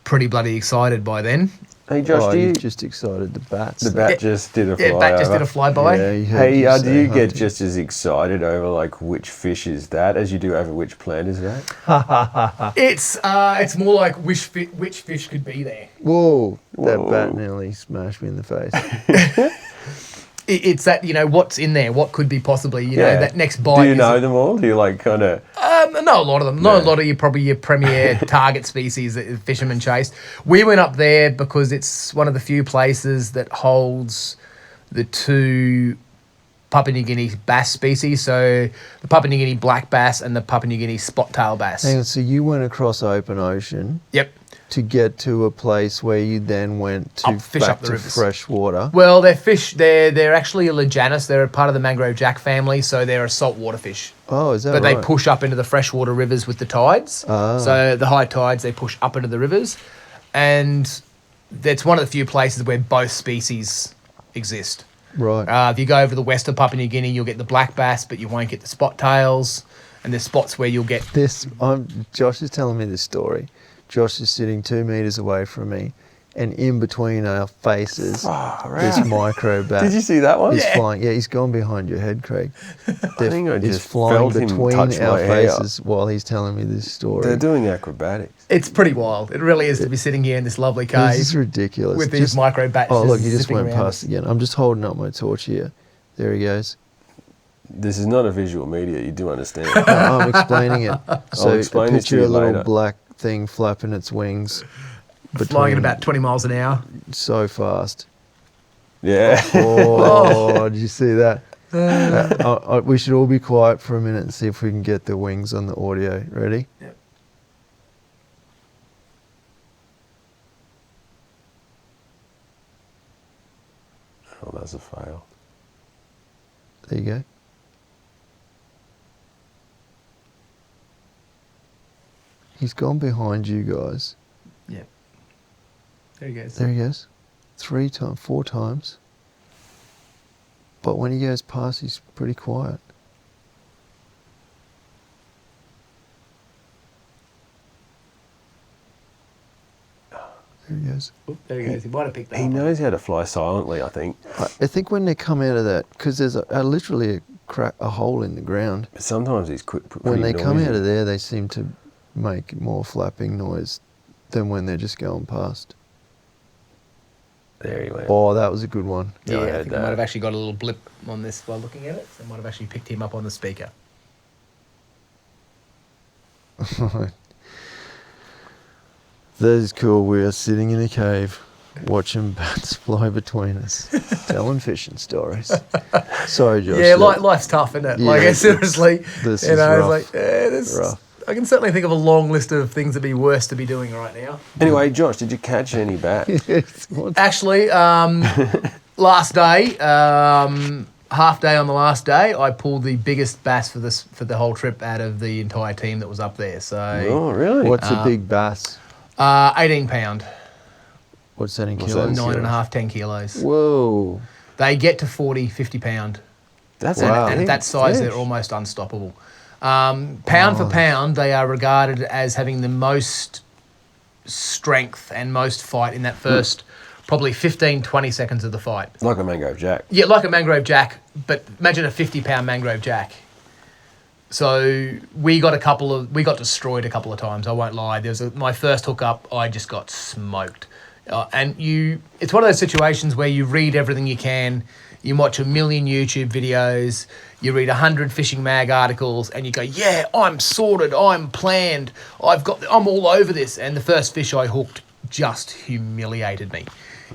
pretty bloody excited by then. Hey Josh, you just excited the bats. The bat just did a fly. Yeah, bat just did a flyby. Yeah, do you get just as excited over like which fish is that as you do over which plant is that? It's more like which fish could be there. Whoa. That bat nearly smashed me in the face. It's that, what's in there, what could be possibly, know, that next bite. Do you know them all? Do you like kind of... No, a lot of them. Not a lot of your premier target species that fishermen chase. We went up there because it's one of the few places that holds the 2 Papua New Guinea bass species. So the Papua New Guinea black bass and the Papua New Guinea spot-tail bass. Hang on, so you went across open ocean. Yep. To get to a place where you then went to back to fresh water. Well, they're actually a Lejanus. They're a part of the mangrove jack family, so they're a saltwater fish. Oh, is that right? But they push up into the freshwater rivers with the tides. So the high tides, they push up into the rivers. And that's one of the few places where both species exist. Right. If you go over the west of Papua New Guinea, you'll get the black bass, but you won't get the spot tails. And there's spots where you'll get... Josh is telling me this story. Josh is sitting 2 meters away from me, and in between our faces, this micro bat. Did you see that one? He's flying. Yeah, he's gone behind your head, Craig. I think I just flying felt him between touch our my hair. faces while he's telling me this story. They're doing acrobatics. It's pretty wild. It really is to be sitting here in this lovely cave. This is ridiculous. With these micro bats. Oh, look, he just went past again. I'm just holding up my torch here. There he goes. This is not a visual media, you do understand. No, I'm explaining it. So explain this to picture you a little later. black thing flapping its wings. Flying at about 20 miles an hour. So fast. Yeah. Oh, did you see that? We should all be quiet for a minute and see if we can get the wings on the audio. Ready? Yep. Oh, that's a fail. There you go. He's gone behind you guys. Yeah. There he goes. There he goes. 3 times, 4 times. But when he goes past, he's pretty quiet. There he goes. Oop, there he goes. He might have picked that He up. knows how to fly silently, I think. I think when they come out of that, because there's literally a hole in the ground. But sometimes he's pretty When they come noisy. out of there, they seem to make more flapping noise than when they're just going past. There he went. Oh, that was a good one. Yeah, I I heard think I that. might have actually got a little blip on this while looking at it. So I might have actually picked him up on the speaker. That is cool. We are sitting in a cave watching bats fly between us, telling fishing stories. Sorry, Josh. Yeah, life's tough, isn't it? Yeah, Like, it's- seriously, this you is know, rough. it's like, this, Rough. I can certainly think of a long list of things that'd be worse to be doing right now. Anyway, Josh, did you catch any bat? What? Actually, last day, half day on the last day, I pulled the biggest bass for the whole trip out of the entire team that was up there. So, Oh, really? What's a big bass? 18 pound, What's that in What's kilos? that? 9.5, 10 kilos. Whoa. They get to 40, 50 pound. That's Wow. And a at that big size, fish. they're almost unstoppable. Pound for pound, they are regarded as having the most strength and most fight in that first probably 15, 20 seconds of the fight. Like a mangrove jack. Yeah, like a mangrove jack, but imagine a 50-pound mangrove jack. So we got destroyed a couple of times. I won't lie. My first hookup, I just got smoked. It's one of those situations where you read everything you can, you watch a million YouTube videos, you read 100 Fishing Mag articles, and you go, yeah, I'm sorted, I'm planned, I'm all over this. And the first fish I hooked just humiliated me.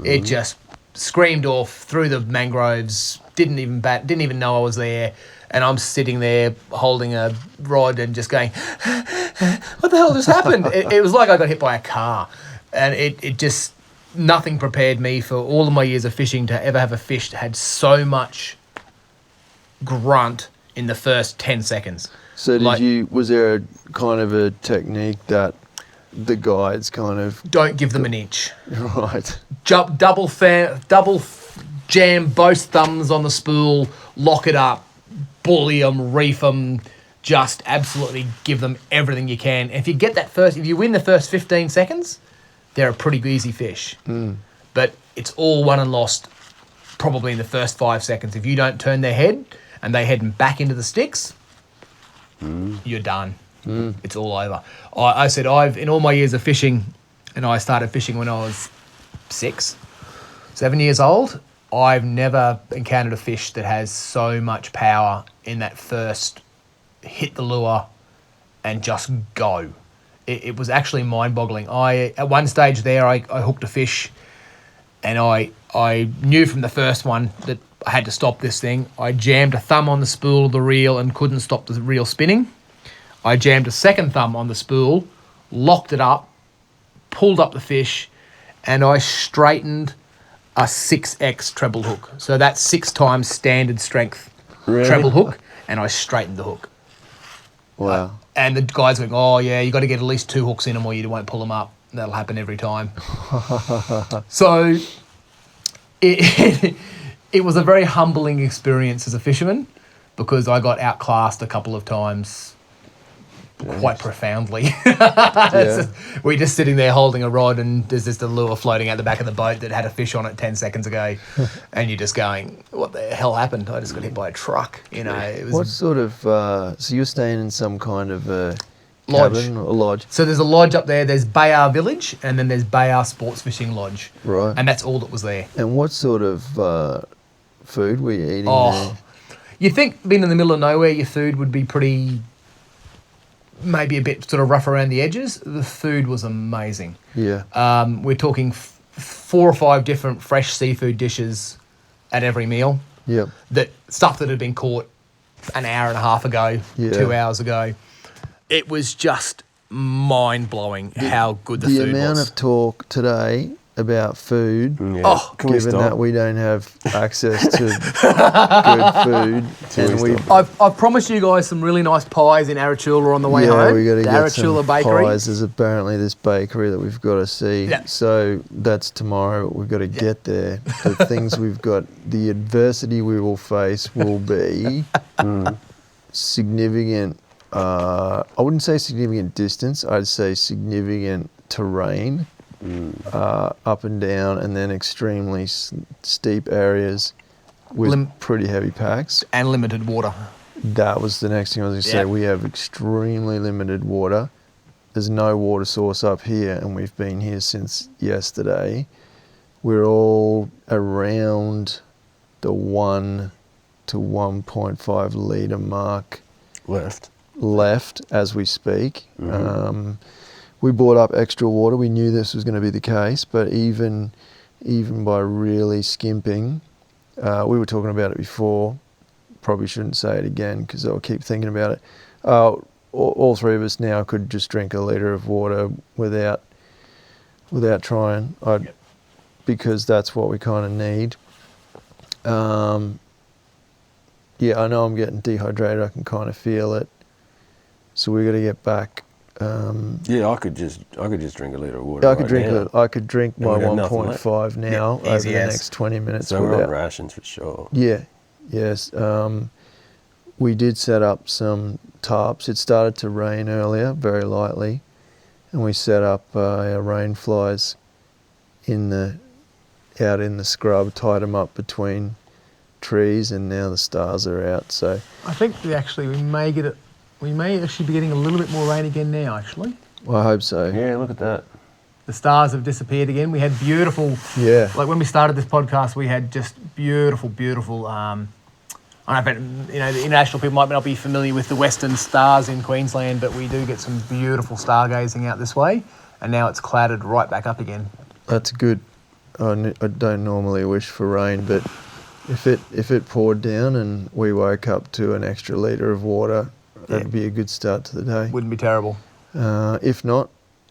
It just screamed off through the mangroves, didn't even know I was there. And I'm sitting there holding a rod and just going, what the hell just happened? It was like I got hit by a car. And it just, nothing prepared me for all of my years of fishing to ever have a fish that had so much grunt in the first 10 seconds. So was there a kind of a technique that the guides kind of, Don't give them an inch. right, Double jam both thumbs on the spool, lock it up, bully them, reef them, just absolutely give them everything you can. If you win the first 15 seconds, they're a pretty easy fish. But it's all won and lost probably in the first 5 seconds. If you don't turn their head and they head back into the sticks, you're done. It's all over. I said in all my years of fishing, and I started fishing when I was 7 years old, I've never encountered a fish that has so much power in that first hit the lure and just go. It was actually mind-boggling. At one stage there, I hooked a fish, and I knew from the first one that I had to stop this thing. I jammed a thumb on the spool of the reel and couldn't stop the reel spinning. I jammed a second thumb on the spool, locked it up, pulled up the fish, and I straightened a 6X treble hook. So that's 6 times standard strength treble hook, and I straightened the hook. wow. And the guy's going, oh, yeah, you got to get at least 2 hooks in them or you won't pull them up. That'll happen every time. So it was a very humbling experience as a fisherman because I got outclassed a couple of times quite profoundly. Yeah. We're just sitting there holding a rod and there's just a lure floating out the back of the boat that had a fish on it 10 seconds ago. And you're just going, what the hell happened? I just got hit by a truck. You know, it was What sort of, so you're staying in some kind of a Lodge. cabin or lodge? So there's a lodge up there. There's Bayar Village, and then there's Bayar Sports Fishing Lodge. Right. And that's all that was there. And what sort of food were you eating Oh, you think being in the middle of nowhere, your food would be pretty, maybe a bit sort of rough around the edges. The food was amazing. there? Yeah. We're talking 4 or 5 different fresh seafood dishes at every meal. Yep. Stuff that had been caught an hour and a half ago, Yeah. 2 hours ago. It was just mind-blowing how good the The food amount was. of talk today about food. Yeah. Oh, can we Given stop? that we don't have access to good food, and we I've promised you guys some really nice pies in Arachula on the way home. we got to The get some Arachula Bakery. pies. There's apparently this bakery that we've got to see. Yeah. So that's tomorrow. We've got to get there. The things we've got, the adversity we will face will be significant. I wouldn't say significant distance. I'd say significant terrain. Up and down, and then extremely steep areas with pretty heavy packs. And limited water. That was the next thing I was going to say. Yeah. We have extremely limited water. There's no water source up here, and we've been here since yesterday. We're all around the 1 to 1.5 litre mark left as we speak. We bought up extra water. We knew this was going to be the case, but even by really skimping, we were talking about it before. Probably shouldn't say it again because I'll keep thinking about it. All three of us now could just drink a litre of water without trying, because that's what we kind of need. Yeah, I know I'm getting dehydrated. I can kind of feel it. So we got to get back. Yeah, I could just drink a litre of water. I could drink my we've got nothing 1.5 now over the next 20 minutes. So we're on rations for sure. Yeah, yes. We did set up some tarps. It started to rain earlier, very lightly, and we set up our rain flies out in the scrub, tied them up between trees, and now the stars are out. So I think we may actually be getting a little bit more rain again now, actually. I hope so. Yeah, look at that. The stars have disappeared again. We had beautiful... Yeah. Like when we started this podcast, we had just beautiful, beautiful... I don't know if the international people might not be familiar with the western stars in Queensland, but we do get some beautiful stargazing out this way, and now it's clouded right back up again. That's good. I don't normally wish for rain, but if it poured down and we woke up to an extra litre of water... That'd be a good start to the day. Wouldn't be terrible. If not,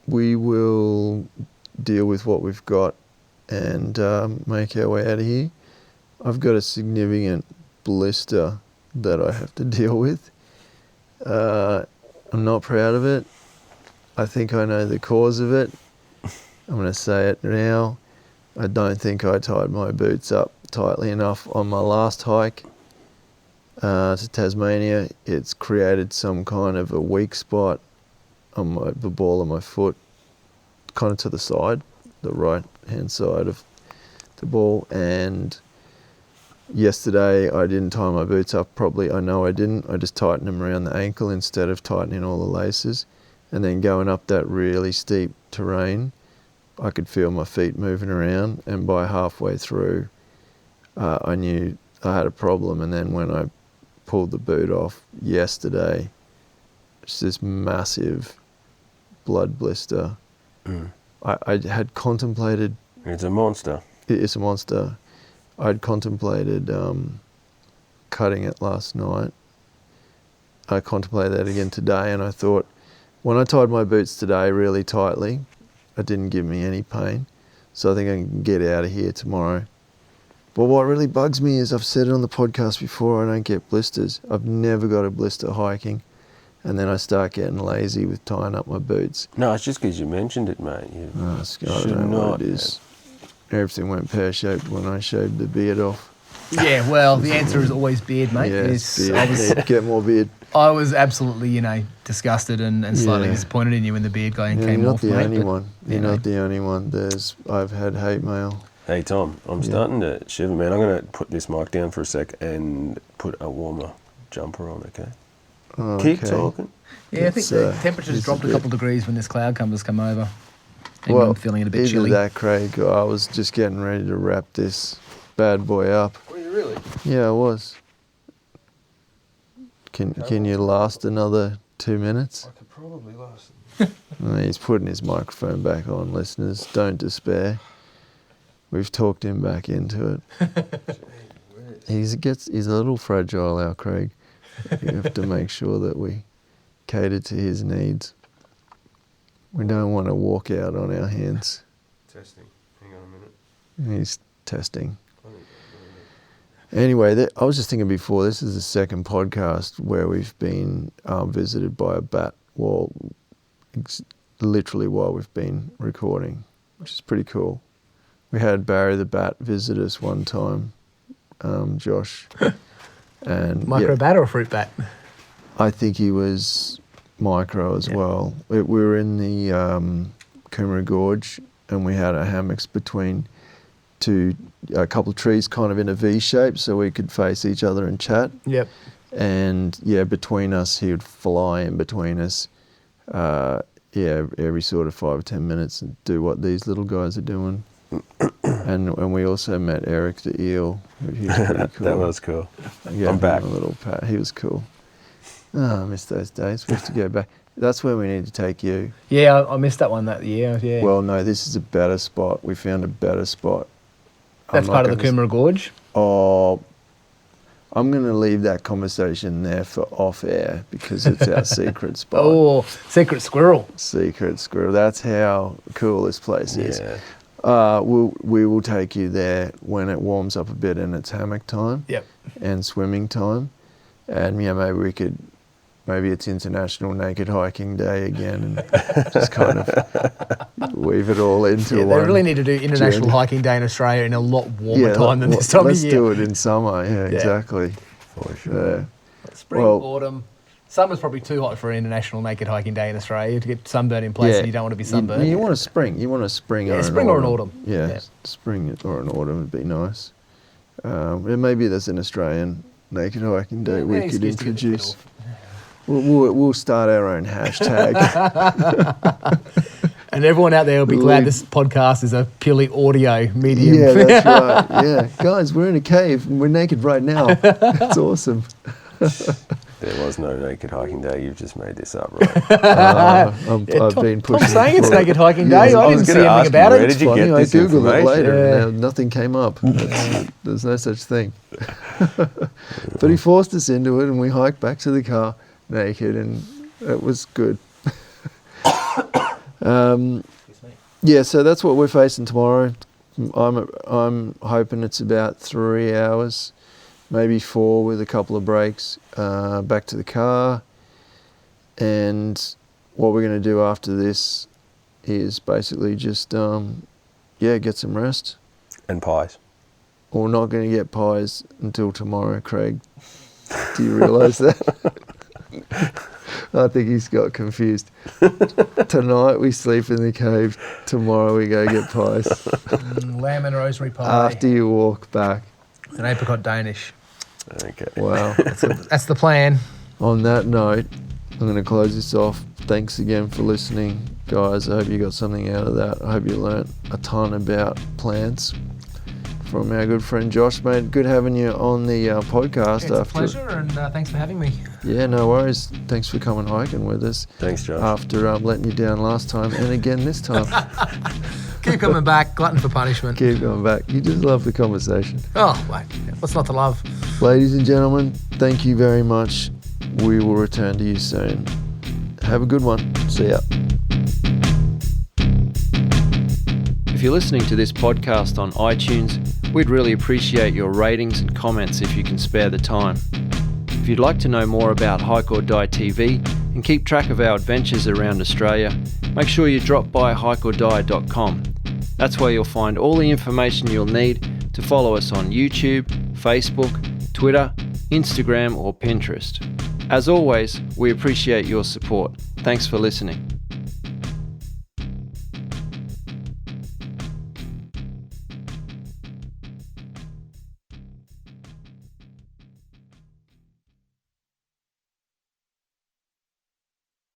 we will deal with what we've got and make our way out of here. I've got a significant blister that I have to deal with. I'm not proud of it. I think I know the cause of it. I'm going to say it now. I don't think I tied my boots up tightly enough on my last hike. To Tasmania. It's created some kind of a weak spot on the ball of my foot, kind of to the side, the right hand side of the ball. And yesterday I didn't tie my boots up properly. I know I didn't. I just tightened them around the ankle instead of tightening all the laces. And then going up that really steep terrain, I could feel my feet moving around, and by halfway through I knew I had a problem. And then when I pulled the boot off yesterday, it's this massive blood blister. I had contemplated... It's a monster. It's a monster. I'd contemplated cutting it last night. I contemplated that again today, and I thought, when I tied my boots today really tightly, it didn't give me any pain. So I think I can get out of here tomorrow. But what really bugs me is, I've said it on the podcast before, I don't get blisters. I've never got a blister hiking. And then I start getting lazy with tying up my boots. No, it's just because you mentioned it, mate. I don't know what it is. Everything went pear-shaped when I shaved the beard off. Yeah, well, the answer is always beard, mate. Yes, beard. Get more beard. I was absolutely, disgusted and slightly disappointed in you when the beard guy came off, mate. You're not the only one. You're not the only one. I've had hate mail. Hey, Tom, I'm starting to shiver, man. I'm going to put this mic down for a sec and put a warmer jumper on, okay? Keep talking. Yeah, I think the temperature's dropped a couple of degrees when this cloud cover's come over. I'm feeling it a bit chilly. Either that, Craig, or I was just getting ready to wrap this bad boy up. Were you really? Yeah, I was. Can you last another 2 minutes? I could probably last. He's putting his microphone back on, listeners. Don't despair. We've talked him back into it. He's a little fragile, our Craig. You have to make sure that we cater to his needs. We don't want to walk out on our hands. Testing. Hang on a minute. He's testing. Anyway, I was just thinking before, this is the second podcast where we've been visited by a bat literally while we've been recording, which is pretty cool. We had Barry the bat visit us one time, Josh. And Micro bat or a fruit bat? I think he was micro as well. We were in the Coomera Gorge, and we had our hammocks between a couple of trees kind of in a V shape so we could face each other and chat. Yep. And between us, he would fly in between us, every sort of 5 or 10 minutes and do what these little guys are doing. and we also met Eric the eel. He was pretty cool. That was cool. Yeah, I'm back. A little pat. He was cool. Oh, I miss those days. We have to go back. That's where we need to take you. Yeah, I missed that one that year. Yeah. Well, no, this is a better spot. We found a better spot. That's part of the Coomera Gorge? Oh, I'm going to leave that conversation there for off air because it's our secret spot. Oh, secret squirrel. Secret squirrel. That's how cool this place is. Yeah. We will take you there when it warms up a bit and it's hammock time. Yep. And swimming time. And maybe it's International Naked Hiking Day again and just kind of weave it all into one. They really need to do International Hiking Day in Australia in a lot warmer time than this time of year. Let's do it in summer, exactly. For sure. Spring, autumn. Summer's probably too hot for International Naked Hiking Day in Australia to get sunburn in place and you don't want to be sunburned. You want a spring. You want a spring or an autumn. Spring or an autumn. Yeah, spring or an autumn would be nice. Maybe there's an Australian Naked Hiking Day we could introduce. We'll start our own hashtag. And everyone out there will be glad this podcast is a purely audio medium. Yeah, that's right. Yeah, guys, we're in a cave and we're naked right now. It's awesome. There was no Naked Hiking Day. You've just made this up, right? I've been pushing. I'm saying it's Naked Hiking Day. Yes, I didn't see anything about where it. did you get I this googled it information? later. And nothing came up. There's no such thing. But he forced us into it, and we hiked back to the car naked, and it was good. So that's what we're facing tomorrow. I'm hoping it's about 3 hours. Maybe 4 with a couple of breaks, back to the car. And what we're going to do after this is basically just, get some rest. And pies. We're not going to get pies until tomorrow, Craig. Do you realise that? I think he's got confused. Tonight we sleep in the cave. Tomorrow we go get pies. Lamb and rosemary pie. After you walk back. An apricot Danish. Okay. Wow. That's the plan. On that note, I'm going to close this off. Thanks again for listening, guys. I hope you got something out of that. I hope you learnt a ton about plants from our good friend Josh, mate. Good having you on the podcast. It's a pleasure, and thanks for having me. Yeah, no worries. Thanks for coming hiking with us. Thanks, Josh. After letting you down last time and again this time. Keep coming back. Glutton for punishment. Keep going back. You just love the conversation. Oh, wait. What's not to love? Ladies and gentlemen, thank you very much. We will return to you soon. Have a good one. See ya. If you're listening to this podcast on iTunes, we'd really appreciate your ratings and comments if you can spare the time. If you'd like to know more about HikeordieTV and keep track of our adventures around Australia, make sure you drop by Hikeordie.com. That's where you'll find all the information you'll need to follow us on YouTube, Facebook, Twitter, Instagram or Pinterest. As always, we appreciate your support. Thanks for listening.